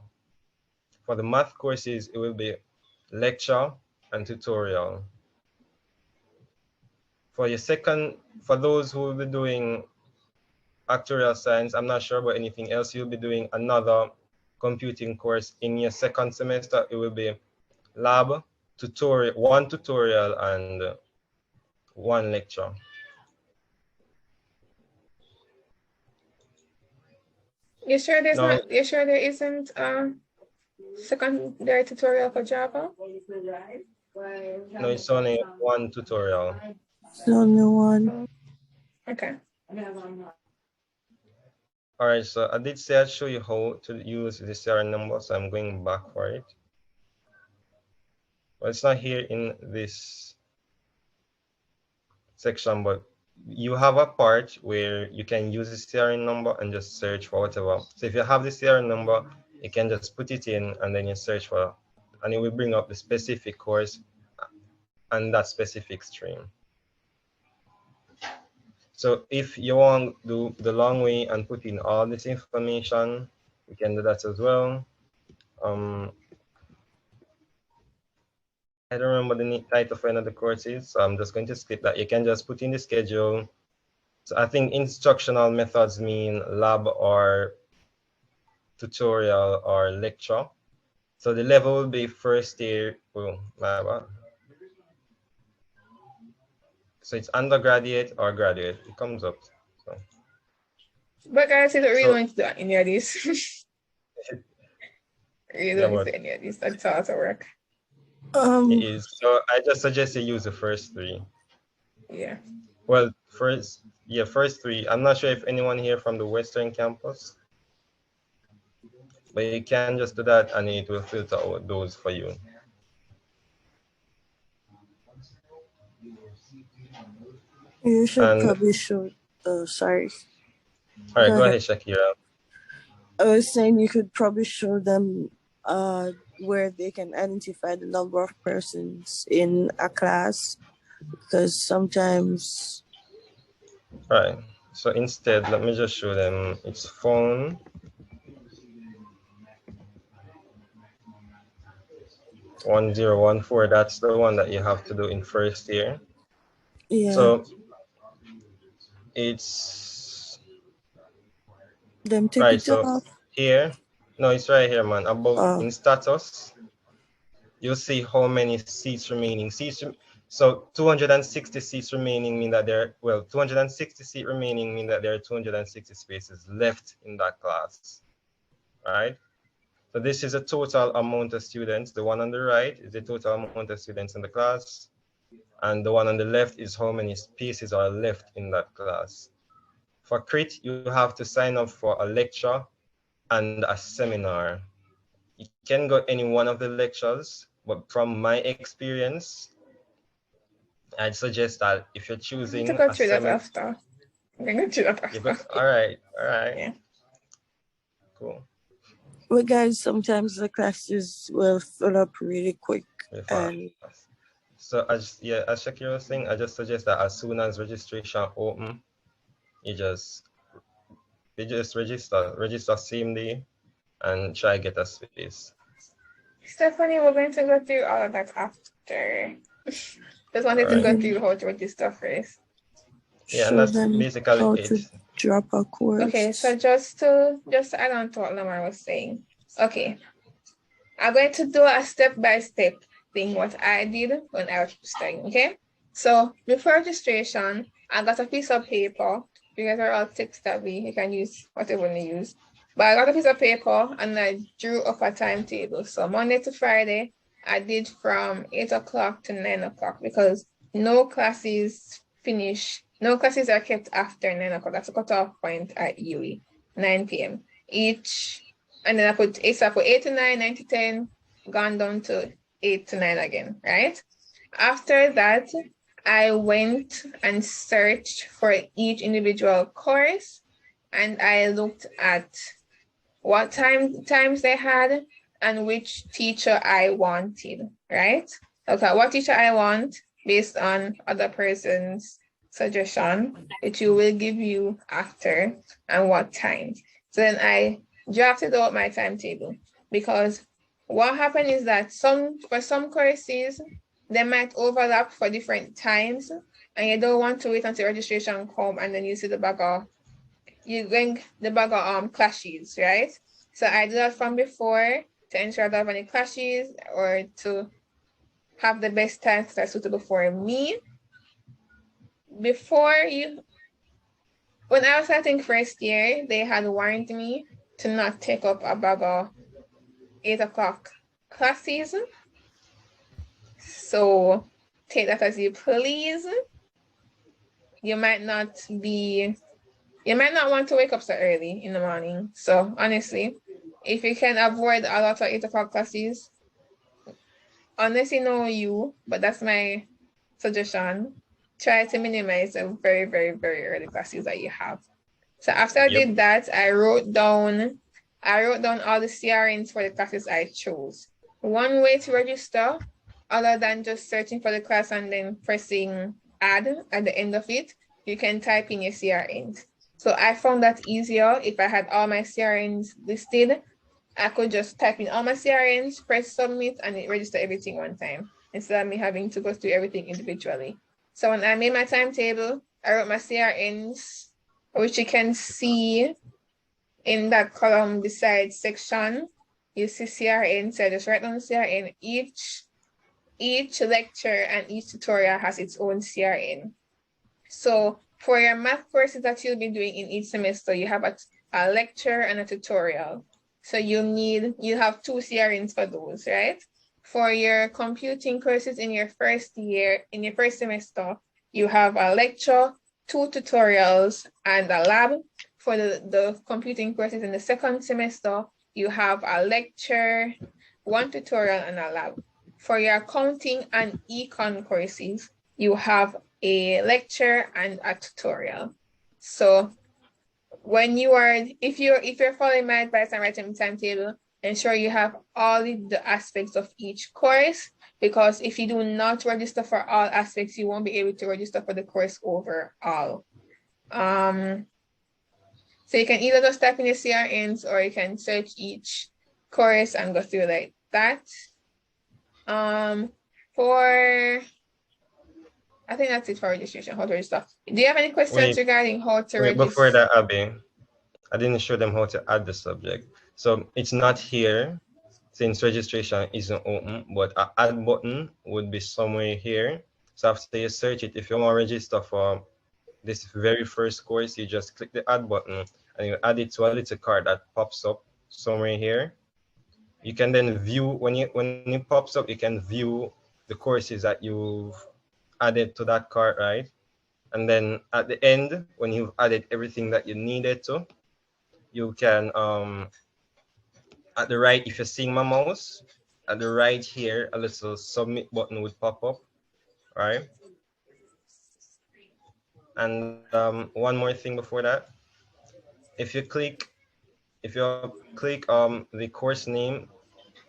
For the math courses, it will be lecture and tutorial. For those who will be doing actuarial science, I'm not sure about anything else, you'll be doing another computing course in your second semester. It will be lab, one tutorial, and one lecture. You sure there's No. not? You sure there isn't secondary tutorial for Java? No, it's only one tutorial. It's only one. Okay. All right, so I did say I'd show you how to use the serial number, so I'm going back for it. Well, it's not here in this section, but you have a part where you can use the serial number and just search for whatever. So if you have the serial number, you can just put it in and then you search for, and it will bring up the specific course and that specific stream. So if you want to do the long way and put in all this information, you can do that as well. I don't remember the title for another courses, so I'm just going to skip that. You can just put in the schedule. So I think instructional methods mean lab or tutorial or lecture. So the level will be first year. Oh, my bad. So it's undergraduate or graduate. It comes up. So. But guys, you don't really want to do any of this. You don't want to do any of this. That's how to work. It is. So I just suggest you use the first three. Yeah. Well, first three. I'm not sure if anyone here from the Western campus, but you can just do that and it will filter out those for you. You should probably show, sorry. All right, go ahead, Shakira. I was saying you could probably show them where they can identify the number of persons in a class, because sometimes. Right. So instead, let me just show them it's phone. (1014). That's the one that you have to do in first year. Yeah. So it's them take right. it So off. here, no, it's right here, man. Above in status, you'll see how many seats remaining. So 260 seats remaining mean that 260 seats remaining mean that there are 260 spaces left in that class, right? So this is a total amount of students. The one on the right is the total amount of students in the class. And the one on the left is how many spaces are left in that class. For CRIT, you have to sign up for a lecture and a seminar. You can go any one of the lectures, but from my experience, I'd suggest that if you're choosing a seminar. All right. Yeah. Cool. Well, guys, sometimes the classes will fill up really quick. And so as Shakira was saying, I just suggest that as soon as registration open, you just register same day and try get a space. Stephanie, we're going to go through all of that after. Just wanted to go through how to register first. Yeah, and that's basically how it. To drop a course. Okay, so just to add on to what Lamar was saying. Okay, I'm going to do a step-by-step thing what I did when I was studying. Okay, so before registration, I got a piece of paper. You guys are all tech-savvy. You can use whatever you use. But I got a piece of paper and I drew up a timetable. So Monday to Friday, I did from 8 o'clock to 9 o'clock because no classes are kept after 9 o'clock. That's a cutoff point at UE, 9 p.m. each. And then I put 8 to 9, 9 to 10, gone down to 8 to 9 again, right? After that, I went and searched for each individual course and I looked at what times they had and which teacher I wanted, right? Okay, what teacher I want based on other person's suggestion, which you will give you after and what time. So then I drafted out my timetable because what happened is that for some courses, they might overlap for different times and you don't want to wait until registration come and then you see the bag of clashes, right? So I do that from before to ensure I don't have any clashes or to have the best times that are suitable for me. When I was starting first year, they had warned me to not take up a bag of 8 o'clock classes. So take that as you please. You might not want to wake up so early in the morning. So honestly, if you can avoid a lot of 8 o'clock classes, unless you know you, but that's my suggestion, try to minimize the very, very, very early classes that you have. So after I did that, I wrote down all the CRNs for the classes I chose. One way to register, other than just searching for the class and then pressing add at the end of it, you can type in your CRNs. So I found that easier. If I had all my CRNs listed, I could just type in all my CRNs, press submit, and it register everything one time instead of me having to go through everything individually. So when I made my timetable, I wrote my CRNs, which you can see in that column beside section. You see CRN, so I just write down the CRN. Each lecture and each tutorial has its own CRN. So for your math courses that you'll be doing in each semester, you have a lecture and a tutorial. So you have 2 CRNs for those, right? For your computing courses in your first semester, you have a lecture, 2 tutorials, and a lab. For the computing courses in the second semester, you have a lecture, 1 tutorial, and a lab. For your accounting and econ courses, you have a lecture and a tutorial. So if you're following my advice and writing the timetable, ensure you have all the aspects of each course, because if you do not register for all aspects, you won't be able to register for the course overall. So you can either just type in your CRNs or you can search each course and go through like that. I think that's it for registration, how to register. Do you have any questions regarding how to register? Before that, Abby, I didn't show them how to add the subject. So it's not here since registration isn't open, but an add button would be somewhere here. So after you search it, if you want to register for this very first course, you just click the add button and you add it to a little card that pops up somewhere here. You can then view, when it pops up, you can view the courses that you've added to that card, right? And then at the end, when you've added everything that you needed to, you can, at the right, if you're seeing my mouse, at the right here, a little submit button would pop up, right? And one more thing before that, if you click the course name,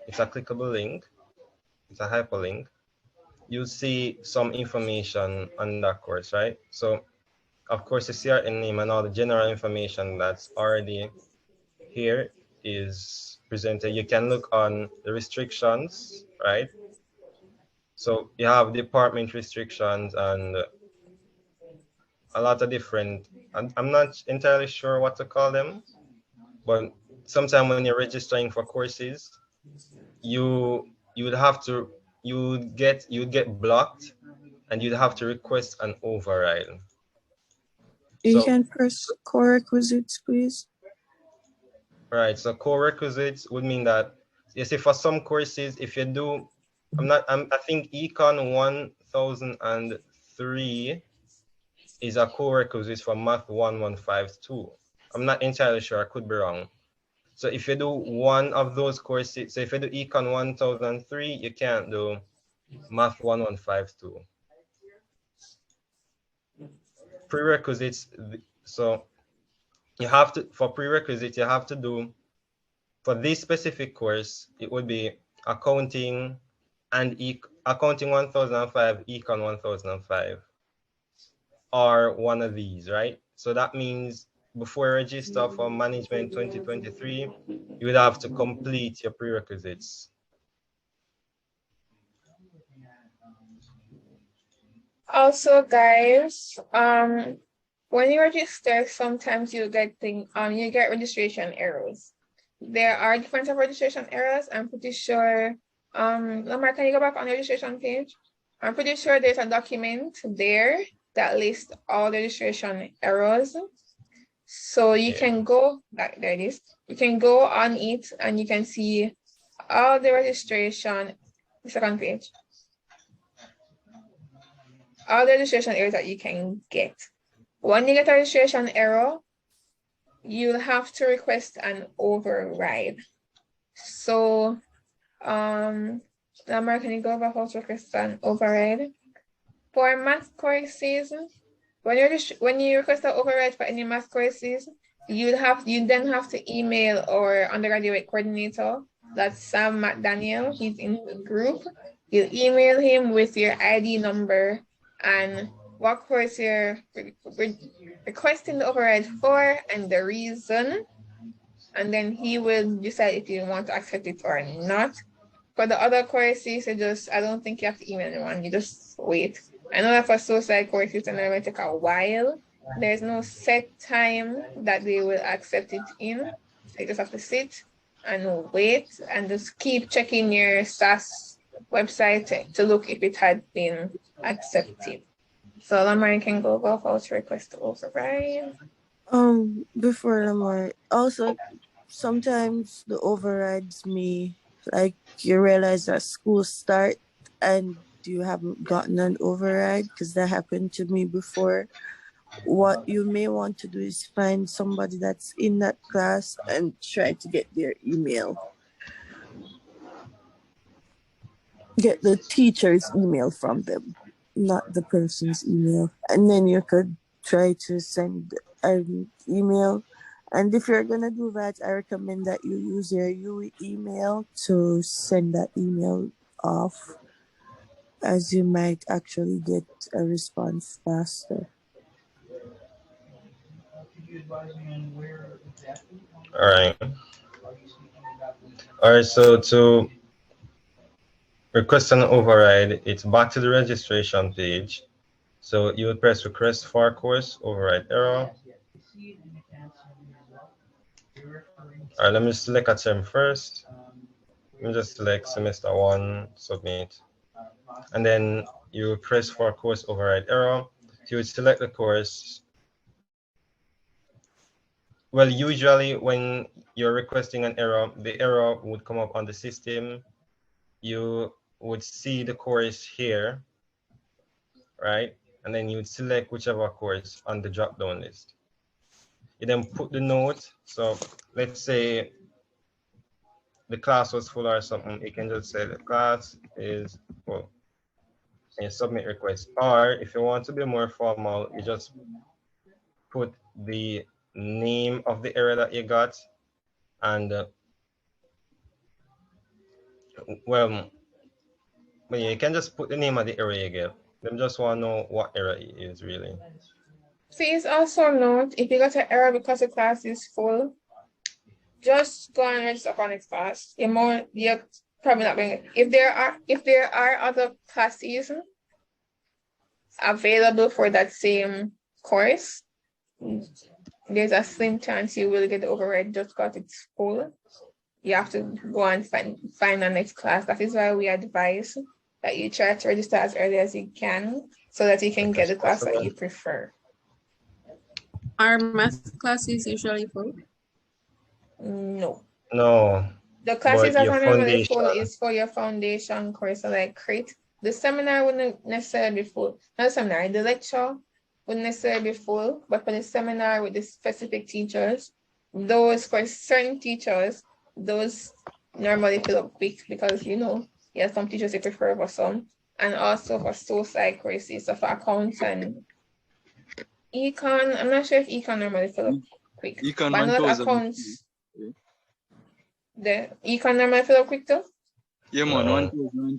it's a clickable link, it's a hyperlink, you'll see some information on that course, right? So of course the CRN name and all the general information that's already here is presented. You can look on the restrictions, right? So you have department restrictions and a lot of different, I'm not entirely sure what to call them, but sometimes when you're registering for courses, you would get blocked and you'd have to request an override. You can press core requisites, please. Right, so core requisites would mean that, you see, for some courses, if you do, I think Econ 1003 is a core requisite for Math 1152. I'm not entirely sure, I could be wrong. So if you do one of those courses, so if you do Econ 1003, you can't do Math 1152. Prerequisites, so you have to, for prerequisites, you have to do, for this specific course, it would be accounting and accounting 1005, econ 1005. are one of these, right? So that means before you register for Management 2023, you would have to complete your prerequisites. Also, guys, when you register, sometimes you get registration errors. There are different type of registration errors. I'm pretty sure. Lamar, can you go back on the registration page? I'm pretty sure there's a document there that lists all the registration errors. So you can go, there it is. You can go on it and you can see all the registration, the second page. All the registration errors that you can get. When you get a registration error, you'll have to request an override. So, Lamar, can you go over how to request an override? For math courses, when you request an override for any math courses, you then have to email our undergraduate coordinator. That's Sam McDaniel. He's in the group. You email him with your ID number and what course you're requesting the override for and the reason. And then he will decide if you want to accept it or not. For the other courses, I don't think you have to email anyone. You just wait. I know that for social courses, and it might take a while. There's no set time that they will accept it in. So you just have to sit and wait and just keep checking your SAS website to look if it had been accepted. So Lamar can go over how to request the override. Before Lamar, also sometimes the overrides me, like you realize that school start and you haven't gotten an override, because that happened to me before. What you may want to do is find somebody that's in that class and try to get their email. Get the teacher's email from them, not the person's email. And then you could try to send an email. And if you're going to do that, I recommend that you use your UE email to send that email off, as you might actually get a response faster. All right. All right, so to request an override, it's back to the registration page. So you would press request for course override error. All right, let me select a term first. Let me just select semester 1, submit. And then you press for course override error. So you would select the course. Well, usually when you're requesting an error, the error would come up on the system. You would see the course here, right? And then you would select whichever course on the drop-down list. You then put the note. So let's say the class was full or something. You can just say the class is full. And you submit request. Or if you want to be more formal, you just put the name of the error that you got, and well, you can just put the name of the error you get. Them just want to know what error it is really. Please also note, if you got an error because the class is full, just go and register for next class. You're probably not going. If there are other classes available for that same course, there's a slim chance you will get the override just because it's full. You have to go and find the next class. That is why we advise that you try to register as early as you can so that you can get the class that you prefer. Are math classes usually full? No. No. The classes that are normally full foundation. is for your foundation course, so like CRIT. The seminar wouldn't necessarily be full. Not the seminar, the lecture wouldn't necessarily be full, but for the seminar with the specific teachers, those for certain teachers, those normally fill up quick because some teachers they prefer for some. And also for social courses, so for accounts and econ. I'm not sure if econ normally fill up quick. Econ but I know that accounts. The econ normally fill up quick too? Yeah, man,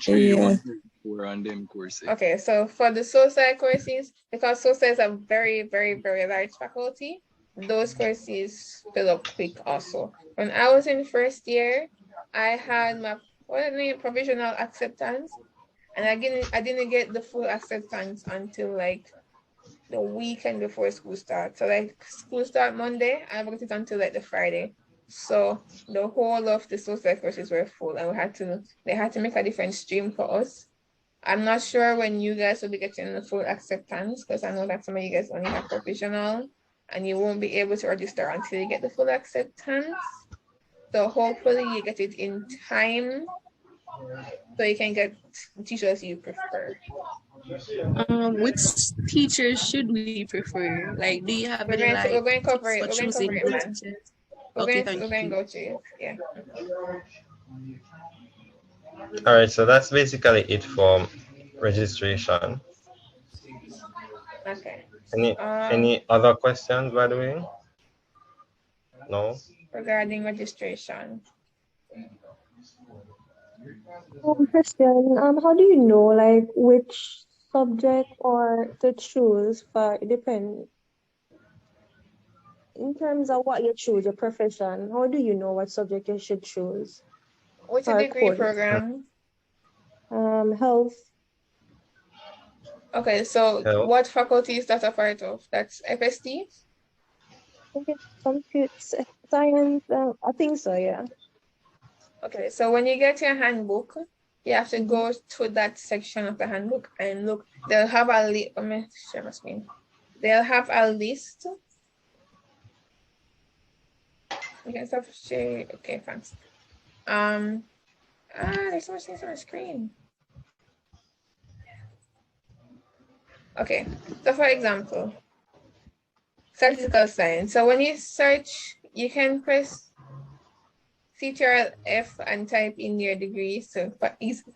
Yeah. before on them courses? Okay, so for the social courses, because social is a very, very, very large faculty, those courses fill up quick also. When I was in first year, I had my provisional acceptance, and I didn't get the full acceptance until like the weekend before school starts. So like school start Monday, I got it until like the Friday. So the whole of the social courses were full, and they had to make a different stream for us. I'm not sure when you guys will be getting the full acceptance, because I know that some of you guys only have provisional and you won't be able to register until you get the full acceptance. So hopefully you get it in time so you can get teachers you prefer. Which teachers should we prefer? Like, do you have any We're going to cover tips it. for We're going to cover choosing it, good man. teachers? We're Okay, going to thank you. go to it. Yeah. All right, so that's basically it for registration. Okay. Any other questions, by the way? No? Regarding registration. Christian, how do you know like which subject or to choose for it depends in terms of what you choose, your profession, how do you know what subject you should choose? What's a Or degree course? program? Health. Okay, so Health. what faculty is that a part of? That's FST? I think it's computer science. I think so, yeah. Okay, so when you get your handbook, you have to go to that section of the handbook and look. They'll have a list. Let me share my screen. They'll have a list. You can stop sharing. Okay, thanks. There's so much things on the screen. Okay, so for example, statistical science. So when you search, you can press Ctrl F and type in your degree, so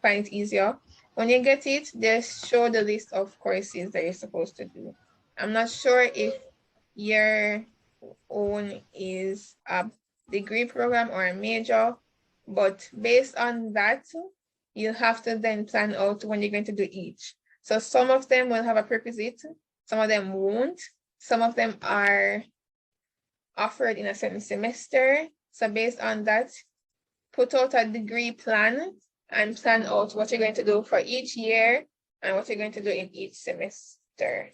find it easier. When you get it, just show the list of courses that you're supposed to do. I'm not sure if your own is a degree program or a major, but based on that, you'll have to then plan out when you're going to do each. So some of them will have a prerequisite, some of them won't. Some of them are offered in a certain semester. So based on that, put out a degree plan and plan out what you're going to do for each year and what you're going to do in each semester.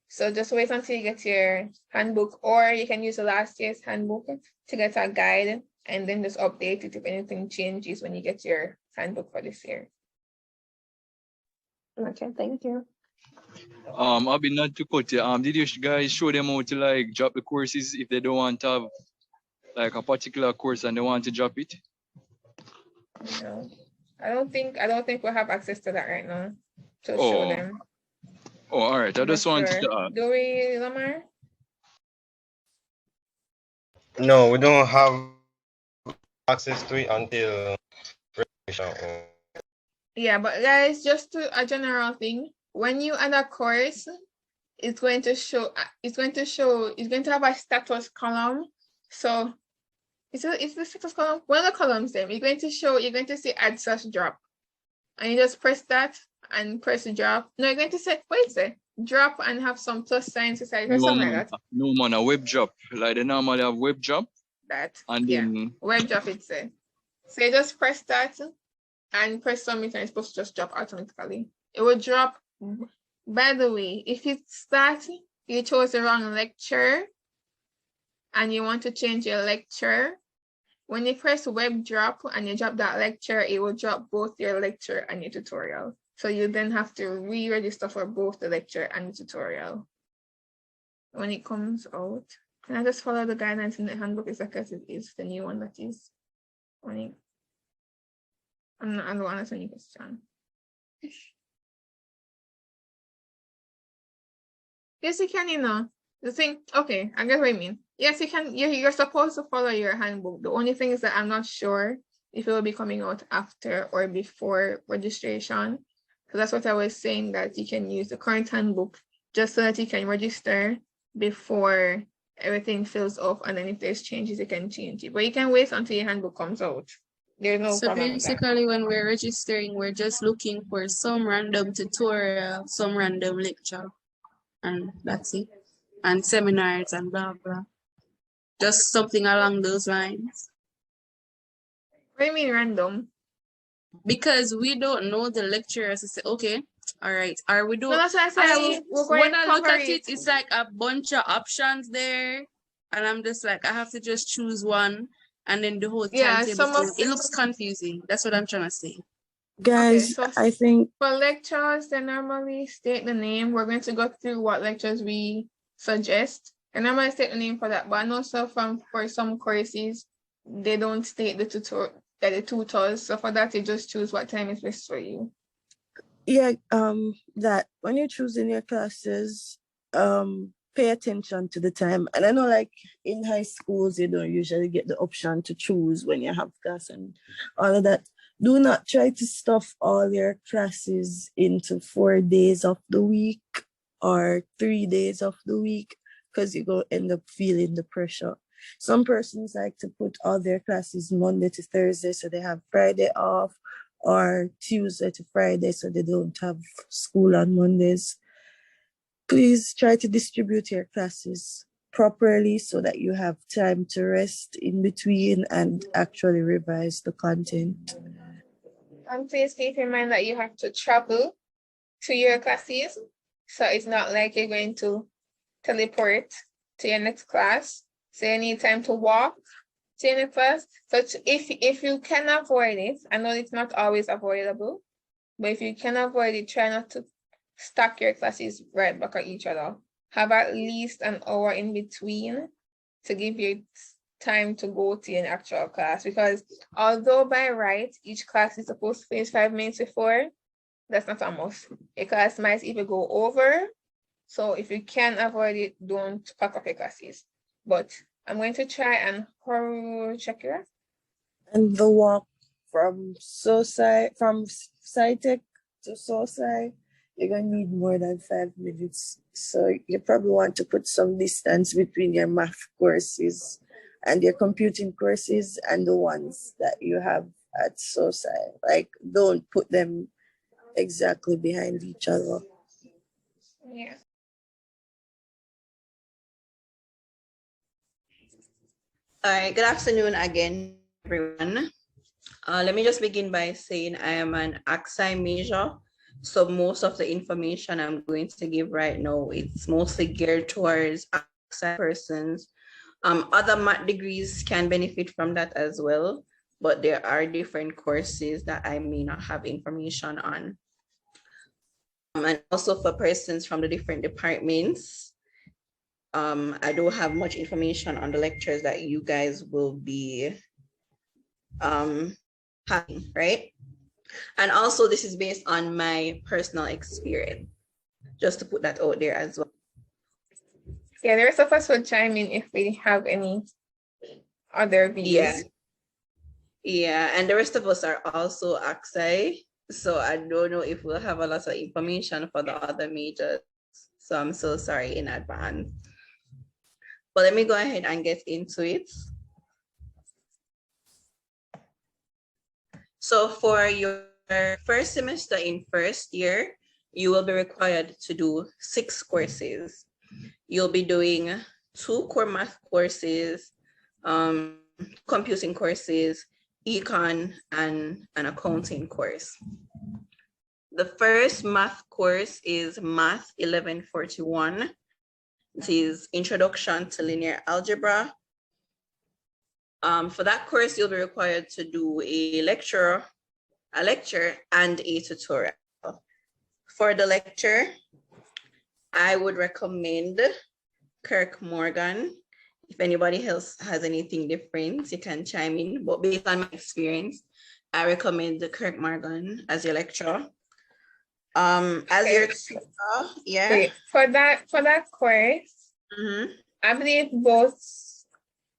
So just wait until you get your handbook, or you can use the last year's handbook to get a guide and then just update it if anything changes when you get your handbook for this year. Okay, thank you. I'll be not to cut you. Did you guys show them how to like drop the courses if they don't want to have like a particular course and they want to drop it? No, I don't think we'll have access to that right now to show them. Oh, all right. I just wanted to ask. Do we, Lamar? No, we don't have access to it until registration. Yeah, but guys, just to a general thing, when you add a course, it's going to have a status column. So it's the status column. One of the columns there, you're going to see add slash drop. And you just press that and press drop. No, you're going to say, what is it? Drop and have some plus signs beside it or something like that. No man, a web drop. Like they normally have web drop. That and then web drop it say. So you just press that and press submit and it's supposed to just drop automatically. It will drop. By the way, if it's that you chose the wrong lecture and you want to change your lecture, when you press web drop and you drop that lecture, it will drop both your lecture and your tutorial. So you then have to re-register for both the lecture and the tutorial. When it comes out, can I just follow the guidelines in the handbook? Is because it is the new one that is on it. I don't want to answer any question. Yes, you can, the thing, okay, I get what you mean. Yes, you can, you're supposed to follow your handbook. The only thing is that I'm not sure if it will be coming out after or before registration. So that's what I was saying, that you can use the current handbook just so that you can register before everything fills up, and then if there's changes, you can change it. But you can wait until your handbook comes out. There's no So problem with that. basically, when we're registering, we're just looking for some random tutorial, some random lecture, and that's it. And seminars and blah blah. Just something along those lines. What do you mean random? Because we don't know the lecturers to say, okay, all right, are we No, doing? that's what I said. We're going When to I look cover at it, it's like a bunch of options there, and I'm just like, I have to just choose one, and then the whole Yeah, timetable. some of It looks confusing. That's what I'm trying to say. Guys, so I think for lectures, they normally state the name. We're going to go through what lectures we suggest. And normally state the name for that. But I know so for some courses, they don't state the tutors. So for that, you just choose what time is best for you. yeah, that when you're choosing your classes, pay attention to the time. And I know like in high schools, you don't usually get the option to choose when you have class and all of that. Do not try to stuff all your classes into 4 days of the week or 3 days of the week, because you're going to end up feeling the pressure. Some persons like to put all their classes Monday to Thursday, so they have Friday off, or Tuesday to Friday, so they don't have school on Mondays. Please try to distribute your classes properly so that you have time to rest in between and actually revise the content. And please keep in mind that you have to travel to your classes. So it's not like you're going to teleport to your next class. So you need time to walk to your next class. So if you can avoid it, I know it's not always avoidable, but if you can avoid it, try not to stack your classes right back at each other. Have at least an hour in between to give you time to go to an actual class, because although by right each class is supposed to finish 5 minutes before, that's not a must. A class might even go over. So if you can avoid it, don't pack up your classes. But I'm going to try and check your. And the walk from SciTech to SoSci, you're gonna need more than 5 minutes. So you probably want to put some distance between your math courses and your computing courses and the ones that you have at SoSci. Like, don't put them exactly behind each other. Yeah. All right, good afternoon again, everyone. Let me just begin by saying I am an AXI major. So most of the information I'm going to give right now, it's mostly geared towards AXI persons. Other math degrees can benefit from that as well, but there are different courses that I may not have information on. And also for persons from the different departments, I don't have much information on the lectures that you guys will be having, right? And also this is based on my personal experience, just to put that out there as well. Yeah, the rest of us will chime in if we have any other views. Yeah, and the rest of us are also AXI, so I don't know if we'll have a lot of information for the other majors. So I'm so sorry in advance. But let me go ahead and get into it. So for your first semester in first year, you will be required to do 6 courses. You'll be doing 2 core math courses, computing courses, econ, and an accounting course. The first math course is Math 1141. It is Introduction to Linear Algebra. For that course, you'll be required to do a lecture and a tutorial. For the lecture, I would recommend Kirk Morgan. If anybody else has anything different, you can chime in. But based on my experience, I recommend the Kirk Morgan as your lecturer. As your tutor, yeah. Wait, for that course, I believe both.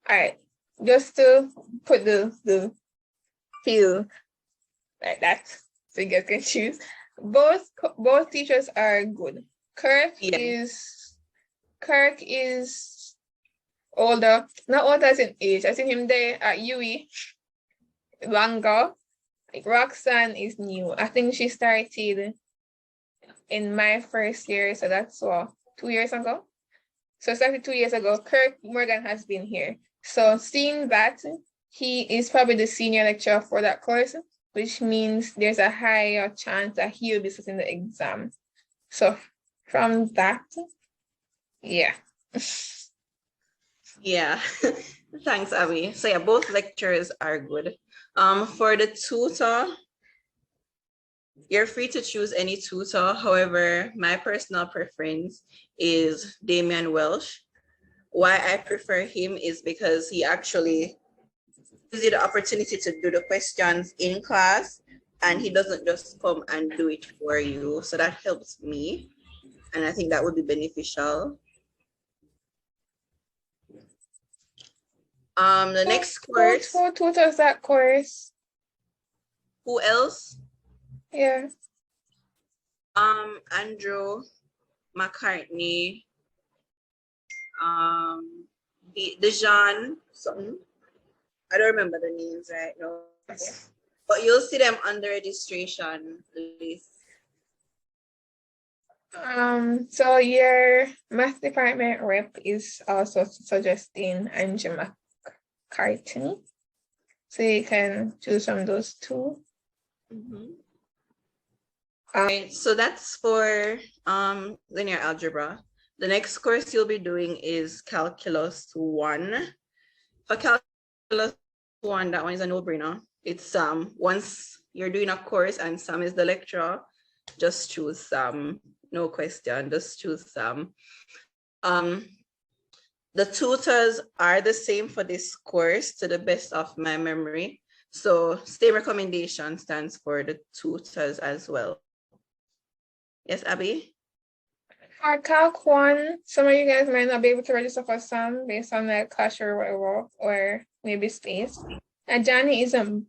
All right, just to put the feel like that, so you guys can choose. Both teachers are good. Kirk is older, not older as in age. I seen him there at UE. longer. Like Roxanne is new. I think she started in my first year, so that's what, 2 years ago. So it started 2 years ago. Kirk Morgan has been here. So seeing that, he is probably the senior lecturer for that course, which means there's a higher chance that he'll be sitting the exam. So from that, yeah. Yeah, thanks, Abby. So yeah, both lectures are good. For the tutor, you're free to choose any tutor. However, my personal preference is Damian Welsh. Why I prefer him is because he actually gives you the opportunity to do the questions in class, and he doesn't just come and do it for you. So that helps me, and I think that would be beneficial. The next course. Who tutors that course? Who else? Yeah. Andrew McCartney, Dejan, something. I don't remember the names right now. But you'll see them on the registration list. So your math department rep is also suggesting Andrew McCartney. So you can choose from those two. Alright, so that's for linear algebra. The next course you'll be doing is Calculus 1. For Calculus 1, that one is a no-brainer. It's once you're doing a course and Sam is the lecturer, just choose Sam. No question, just choose Sam. The tutors are the same for this course to the best of my memory. So same recommendation stands for the tutors as well. Yes, Abby? For Calc 1, some of you guys might not be able to register for some based on the class or whatever, or maybe space. And Johnny isn't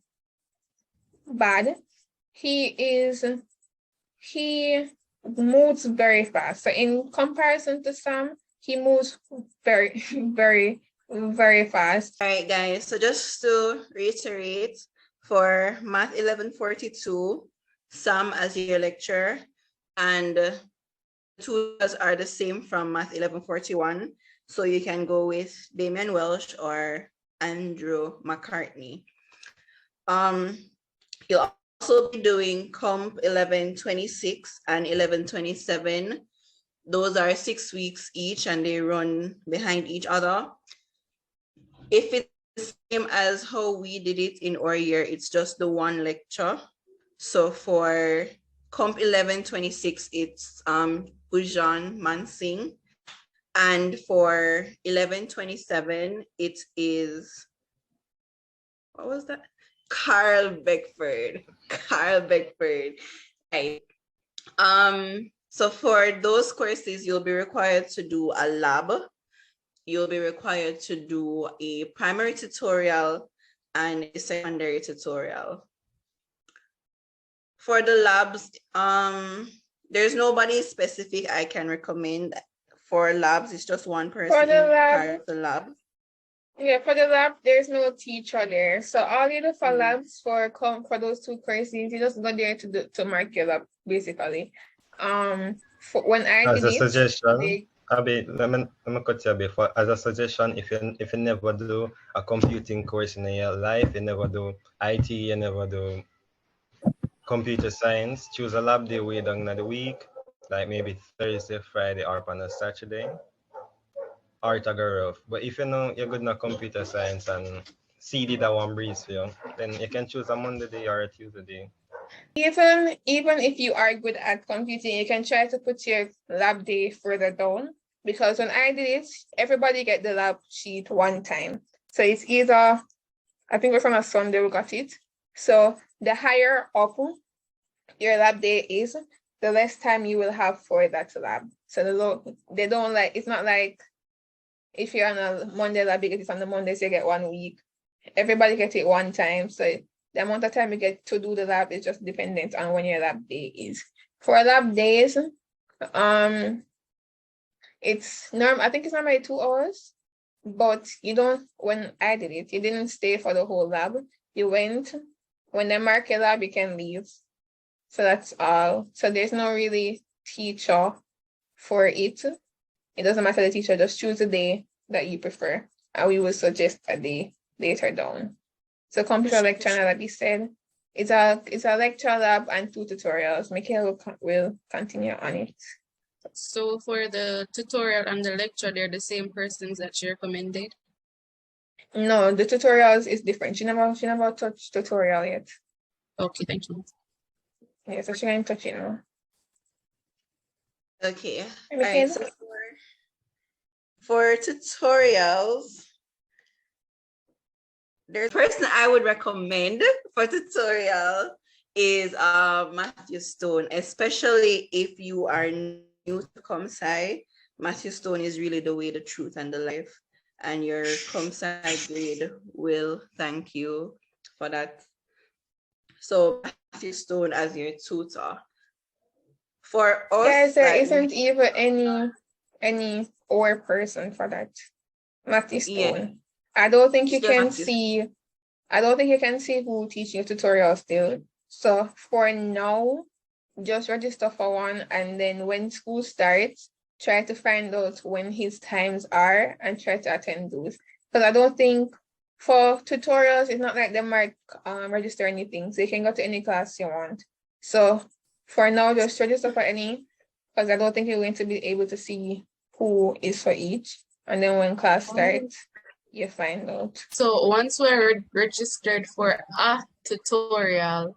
bad. He moves very fast. So in comparison to Sam, he moves very, very, very fast. All right, guys. So just to reiterate, for Math 1142, Sam as your lecturer, and the tutors are the same from Math 1141. So you can go with Damian Welsh or Andrew McCartney. You'll also be doing Comp 1126 and 1127. Those are 6 weeks each and they run behind each other. If it's the same as how we did it in our year, it's just the one lecture. So for Comp 1126, it's Bujan Mansingh. And for 1127, it is, what was that? Carl Beckford. Carl Beckford. Right. So for those courses, you'll be required to do a lab. You'll be required to do a primary tutorial and a secondary tutorial. For the labs, there's nobody specific I can recommend for labs. It's just one person For the part of the lab. Yeah, for the lab, there's no teacher there. So all you do for labs for those two courses, you just go there to mark your lab, basically. When I As did a it, suggestion, Abby, let me cut you before. As a suggestion, if you never do a computing course in your life, you never do IT, you never do computer science, choose a lab day way down in the week, like maybe Thursday, Friday, or on a Saturday, or it a go rough. But if you know you're good in computer science and CD that one breeze for you, then you can choose a Monday day or a Tuesday day. Even if you are good at computing, you can try to put your lab day further down, because when I did it, everybody get the lab sheet one time. So it's either, I think we're from a Sunday we got it. So the higher up your lab day is, the less time you will have for that lab. So they don't like, it's not like if you're on a Monday lab, you get it on the Mondays, you get 1 week. Everybody get it one time. So the amount of time you get to do the lab is just dependent on when your lab day is. For lab days, it's I think it's normally 2 hours, but you don't, when I did it, you didn't stay for the whole lab. you went. When they mark your lab, you can leave. So that's all. So there's no really teacher for it. It doesn't matter the teacher, just choose a day that you prefer. And we will suggest a day later down. So computer lecture, like we said, it's a lecture lab and 2 tutorials. Michael will continue on it. So for the tutorial and the lecture, they're the same persons that you recommended? No, the tutorials is different. She never touched tutorial yet. Okay, thank you. Yeah, so she can touch it now. Okay. All Okay. right. So for tutorials, the person I would recommend for tutorial is Matthew Stone, especially if you are new to ComSci. Matthew Stone is really the way, the truth, and the life. And your ComSci grade will thank you for that. So Matthew Stone as your tutor. For us, Guys, there isn't even any or person for that. Matthew Stone. Yeah. I don't think you Still can Matthew. see. I don't think you can see who teaching tutorial still. So for now, just register for one, and then when school starts, try to find out when his times are and try to attend those. Because I don't think for tutorials, it's not like they might register anything. So you can go to any class you want. So for now, just register for any, because I don't think you're going to be able to see who is for each. And then when class starts, you find out. So once we're registered for a tutorial,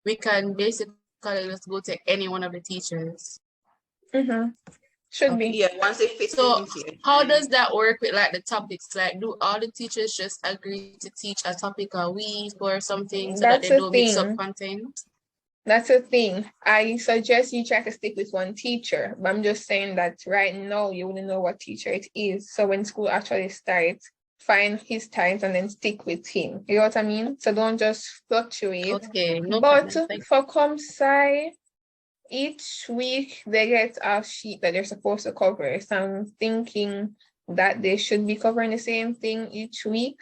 we can basically just go to any one of the teachers. Should be. Yeah, once it fits So into your how time. does that work with like the topics? Like, do all the teachers just agree to teach a topic a week or something so that That's they the don't mix up thing. content? That's the thing. I suggest you try to stick with one teacher, but I'm just saying that right now you wouldn't know what teacher it is. So when school actually starts, find his times and then stick with him. You know what I mean? So don't just fluctuate. Okay, no But problem. Thank for ComSci, each week they get a sheet that they're supposed to cover. So I'm thinking that they should be covering the same thing each week.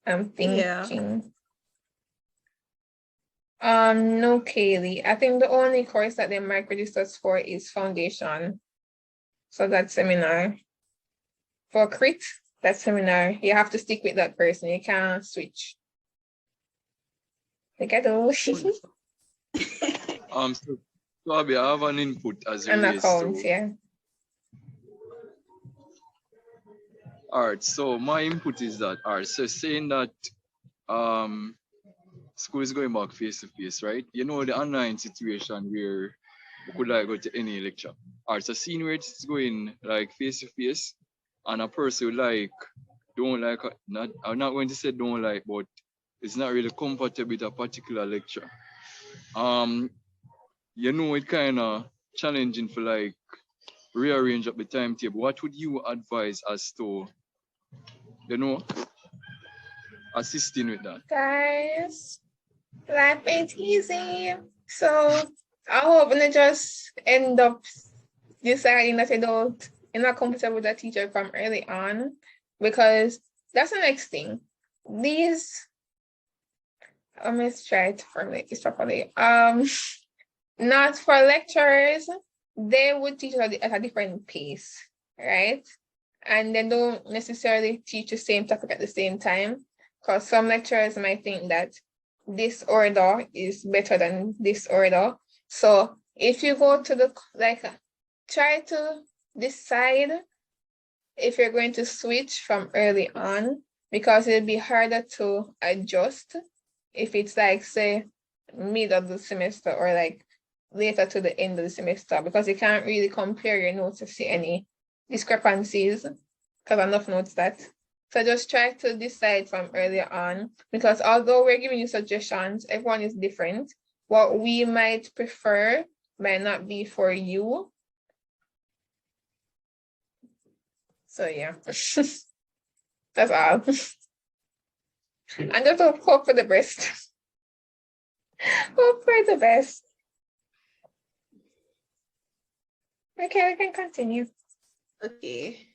I'm thinking. Yeah. No, Kaylee. I think the only course that they might register us for is foundation. So that seminar. For crit, that seminar, you have to stick with that person. You can't switch. Look at those. So Bobby, I have an input as it An relates account, to. yeah. All right, so my input is that, all right, so saying that school is going back face to face, right? You know, the online situation where we could like go to any lecture. All right, so seeing where it's going like face to face, and a person like don't like, not, I'm not going to say don't like, but it's not really comfortable with a particular lecture. You know, it kind of challenging for like rearrange up the timetable. What would you advise as to, you know, assisting with that? Guys, life ain't easy. So I hope they just end up deciding that you're not comfortable with that teacher from early on, because that's the next thing. These, let's try to formulate this properly. Not for lecturers, they would teach at a different pace, right? And they don't necessarily teach the same topic at the same time, because some lecturers might think that this order is better than this order. So if you go to try to decide if you're going to switch from early on, because it'll be harder to adjust if it's like, say, mid of the semester or like later to the end of the semester, because you can't really compare your notes to see any discrepancies, because enough notes that. So just try to decide from earlier on, because although we're giving you suggestions, everyone is different. What we might prefer might not be for you. So yeah, that's all. And just hope for the best. Hope for the best. Okay, we can continue. Okay.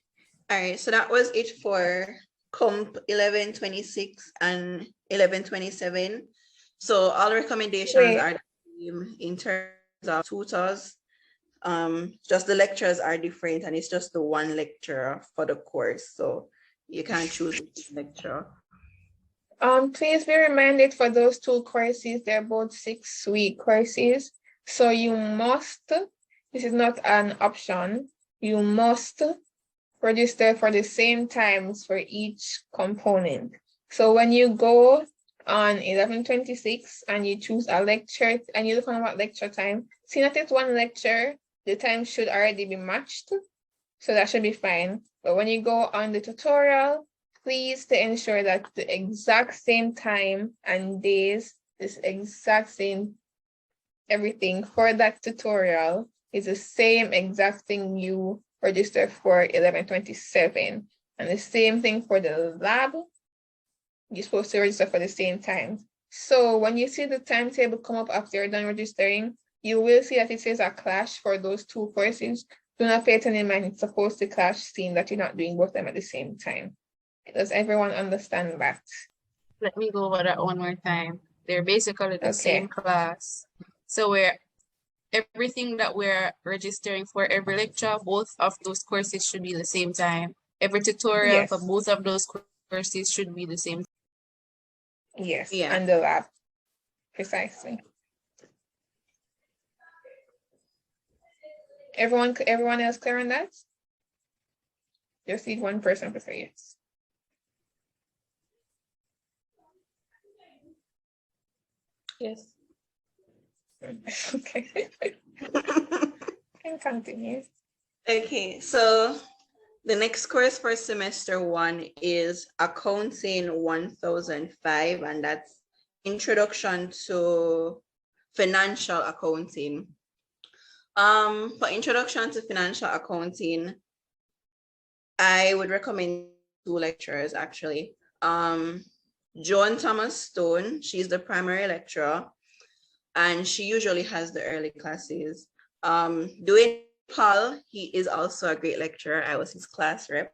All right. So that was it for Comp 1126 and 1127. So all recommendations Wait. are the same in terms of tutors. Just the lectures are different, and it's just the one lecturer for the course. So you can't choose which lecturer. Please be reminded for those two courses, they're both 6-week courses. So you must, this is not an option, you must register for the same times for each component. So when you go on 1126 and you choose a lecture and you look on what lecture time, see that it's one lecture, the time should already be matched. So that should be fine. But when you go on the tutorial, please to ensure that the exact same time and days, this exact same everything for that tutorial is the same exact thing you register for 1127. And the same thing for the lab, you're supposed to register for the same time. So when you see the timetable come up after you're done registering, you will see that it says a clash for those two courses. Do not pay it any mind, it's supposed to clash, seeing that you're not doing both of them at the same time. Does everyone understand that? Let me go over that one more time. They're basically the Okay. same class. So everything that we're registering for every lecture, both of those courses should be the same time. Every tutorial for Yes. both of those courses should be the same. Yes, Yeah. and the lab, precisely. Everyone else clear on that? Just need one person to say yes. Yes. Okay. Can continue. Okay, so the next course for semester 1 is Accounting 1005, and that's Introduction to Financial Accounting. For Introduction to Financial Accounting, I would recommend 2 lecturers actually. Joan Thomas Stone, she's the primary lecturer, and she usually has the early classes. Dwayne Paul, he is also a great lecturer. I was his class rep.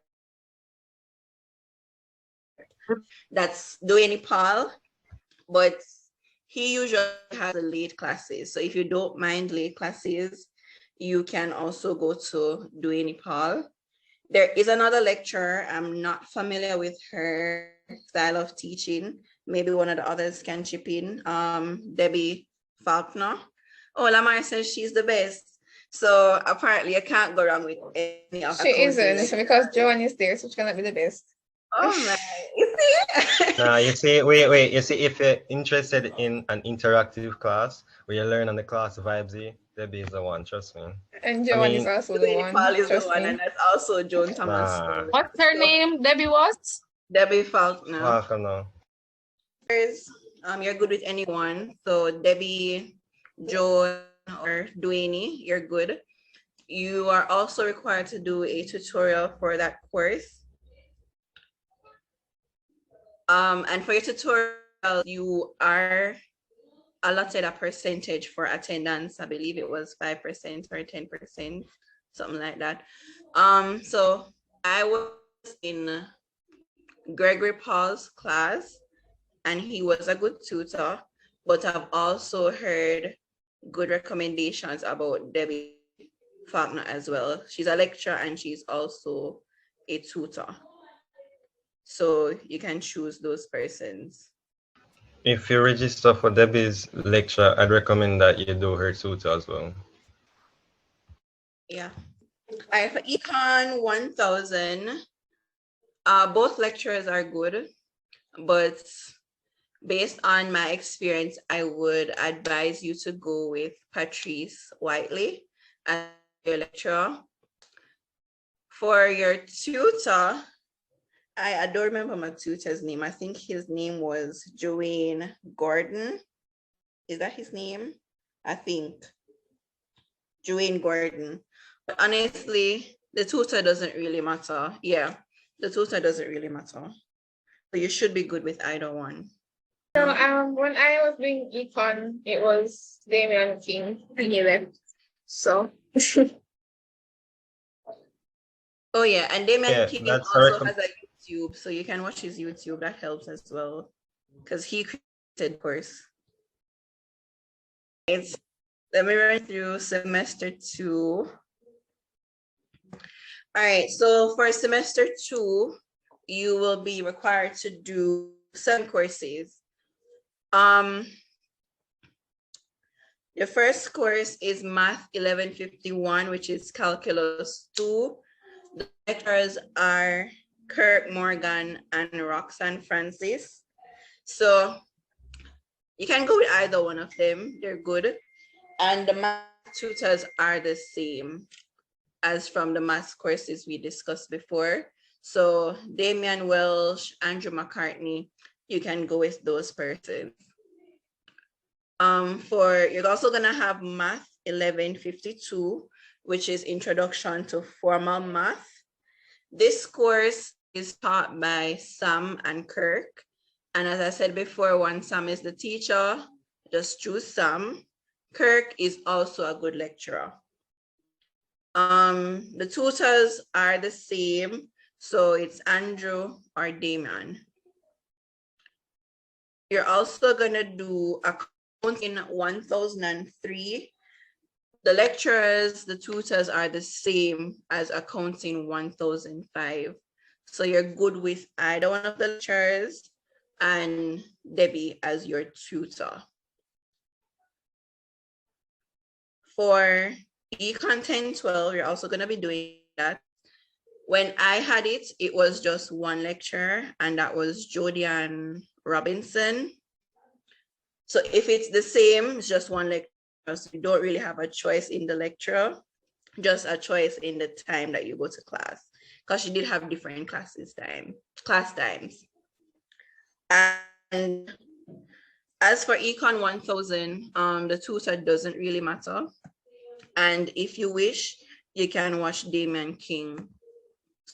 That's Dwayne Paul, but he usually has the late classes. So if you don't mind late classes, you can also go to Dwayne Paul. There is another lecturer. I'm not familiar with her style of teaching. Maybe one of the others can chip in. Debbie Faulkner. Oh, Lamar says she's the best. So apparently I can't go wrong with any of She isn't, lecturers. because Joanne is there, so she cannot be the best. Oh my, you see? Nah, you see, wait. You see, if you're interested in an interactive class where you learn on the class vibes, Debbie is the one. Trust me. And Joanne is mean, also the Dwayne Paul one, is the trust one, me. and that's also Joan Thomas. Nah. What's her name? Debbie what? Debbie Faulkner. Faulkner. You're good with anyone. So Debbie, Joan, or Dwayne, you're good. You are also required to do a tutorial for that course. And for your tutorial, you are allotted a percentage for attendance. I believe it was 5% or 10%, something like that. So I was in Gregory Paul's class, and he was a good tutor, but I've also heard good recommendations about Debbie Faulkner as well. She's a lecturer and she's also a tutor. So you can choose those persons. If you register for Debbie's lecture, I'd recommend that you do her tutor as well. Yeah. All right, for Econ 1000, both lecturers are good, but based on my experience, I would advise you to go with Patrice Whiteley as your lecturer. For your tutor, I don't remember my tutor's name. I think his name was Joanne Gordon. Is that his name? I think. Joanne Gordon. But honestly, the tutor doesn't really matter. Yeah, the tutor doesn't really matter. So you should be good with either one. No, when I was doing econ, it was Damian King, and he left. So Oh yeah, and Damian Yeah, King that's also has a YouTube, so you can watch his YouTube. That helps as well, because he created course. Let me run through semester 2. All right, so for semester 2, you will be required to do 7 courses. The first course is Math 1151, which is Calculus 2. The lecturers are Kirk Morgan and Roxanne Francis. So you can go with either one of them, they're good. And the math tutors are the same as from the math courses we discussed before. So Damian Welsh, Andrew McCartney, you can go with those persons. You're also gonna have Math 1152, which is Introduction to Formal Math. This course is taught by Sam and Kirk. And as I said before, when Sam is the teacher, just choose Sam. Kirk is also a good lecturer. The tutors are the same. So it's Andrew or Damon. You're also gonna do accounting 1003. The lecturers, the tutors are the same as accounting 1005. So you're good with either one of the lecturers and Debbie as your tutor. For Econ 1012, you're also gonna be doing that. When I had it, it was just one lecture, and that was Jodian Robinson. So if it's the same, it's just one lecture. So you don't really have a choice in the lecture, just a choice in the time that you go to class, because she did have different class times. And as for Econ 1000, the tutor doesn't really matter. And if you wish, you can watch Damian King's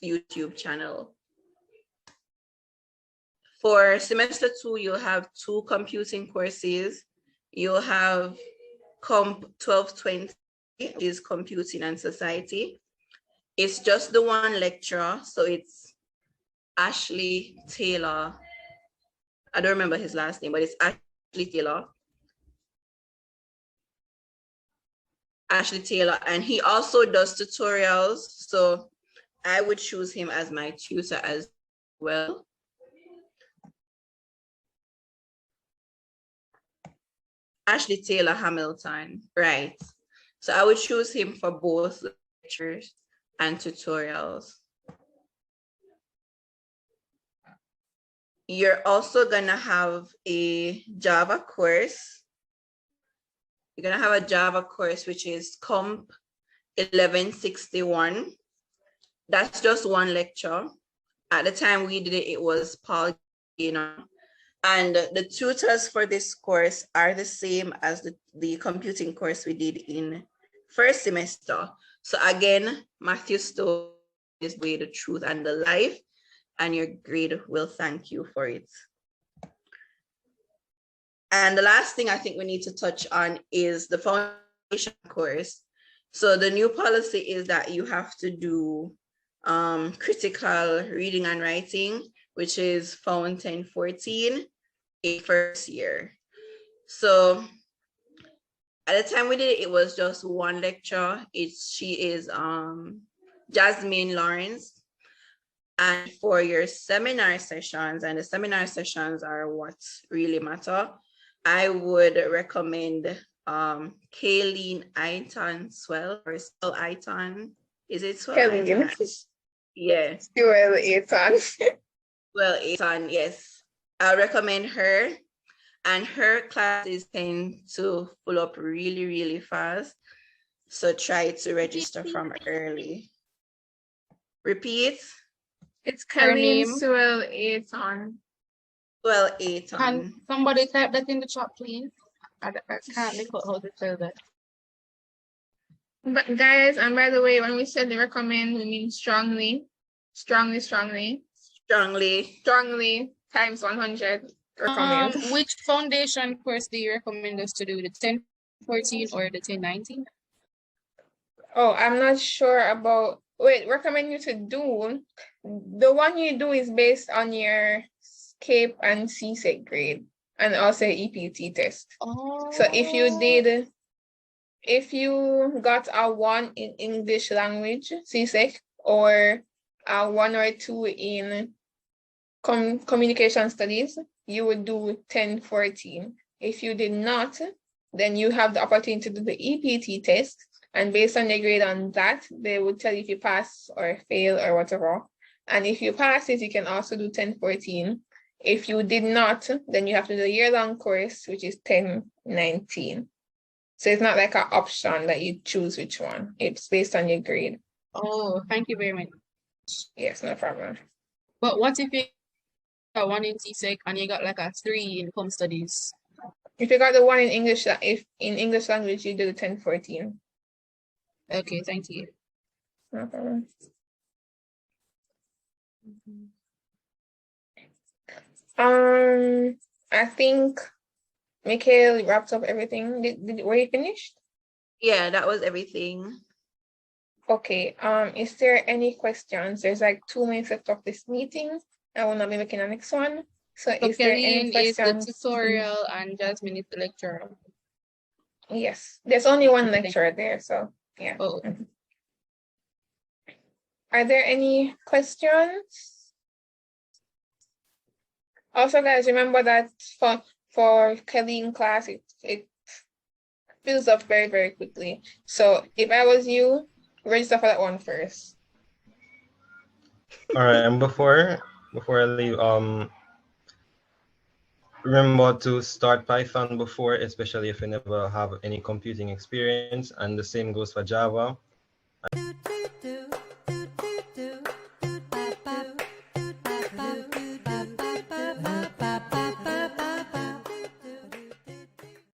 YouTube channel. For semester 2, you'll have 2 computing courses. You'll have Comp 1220, which is Computing and Society. It's just the one lecturer, so it's Ashley Taylor. I don't remember his last name, but it's Ashley Taylor. Ashley Taylor, and he also does tutorials, so I would choose him as my tutor as well. Ashley Taylor Hamilton, right? So I would choose him for both lectures and tutorials. You're also gonna have a Java course. You're gonna have a Java course, which is Comp 1161. That's just one lecture. At the time we did it, it was Paul Gaynor. And the tutors for this course are the same as the computing course we did in first semester. So again, Matthew Stone is the way, the truth, and the life, and your grade will thank you for it. And the last thing I think we need to touch on is the foundation course. So the new policy is that you have to do critical reading and writing, which is Found 1014 in first year. So at the time we did it, it was just one lecture. She is Jasmine Lawrence. And for your seminar sessions, and the seminar sessions are what really matter, I would recommend Kayleen Aiton Swell, or Swell Aiton. Is it Swell Aiton? Yeah. Swell Aiton. Well, Aiton, yes. I'll recommend her. And her classes tend to pull up really, really fast. So try to register from early. Repeat. It's Kayleen Swell Aiton. Well, Aiton. Can somebody type that in the chat, please? I can't make out how to spell that. But guys, and by the way, when we said recommend, we mean strongly, strongly, strongly. Strongly. Strongly times 100. Recommend. Which foundation course do you recommend us to do? The 1014 or the 1019? Oh, I'm not sure about, wait, recommend you to do The one you do is based on your CAPE and CSEC grade and also EPT test. So if you got a 1 in English language, CSEC, or a 1 or 2 in communication studies, you would do 10-14. If you did not, then you have the opportunity to do the EPT test, and based on your grade on that, they would tell you if you pass or fail or whatever. And if you pass it, you can also do 10-14. If you did not, then you have to do a year-long course, which is 10-19. So it's not like an option that you choose which one. It's based on your grade. Oh, thank you very much. Yes, no problem. But what if you got 1 in CSEC and you got like a 3 in com studies? If you got the 1 in English, if in English language, you do the 10-14. Okay, thank you. No problem. I think Mikhail wrapped up everything. Were you finished? Yeah, that was everything. Okay. Is there any questions? There's like 2 minutes left of this meeting. I will not be making the next one. So So is there any Kelly is the questions? tutorial and Jasmine is the lecturer. Yes, there's only one lecturer there, so yeah. Oh. Are there any questions? Also, guys, remember that for Kelly in class, it fills up very, very quickly. So if I was you, register for that one first. All right, and before I leave, remember to start Python before, especially if you never have any computing experience, and the same goes for Java.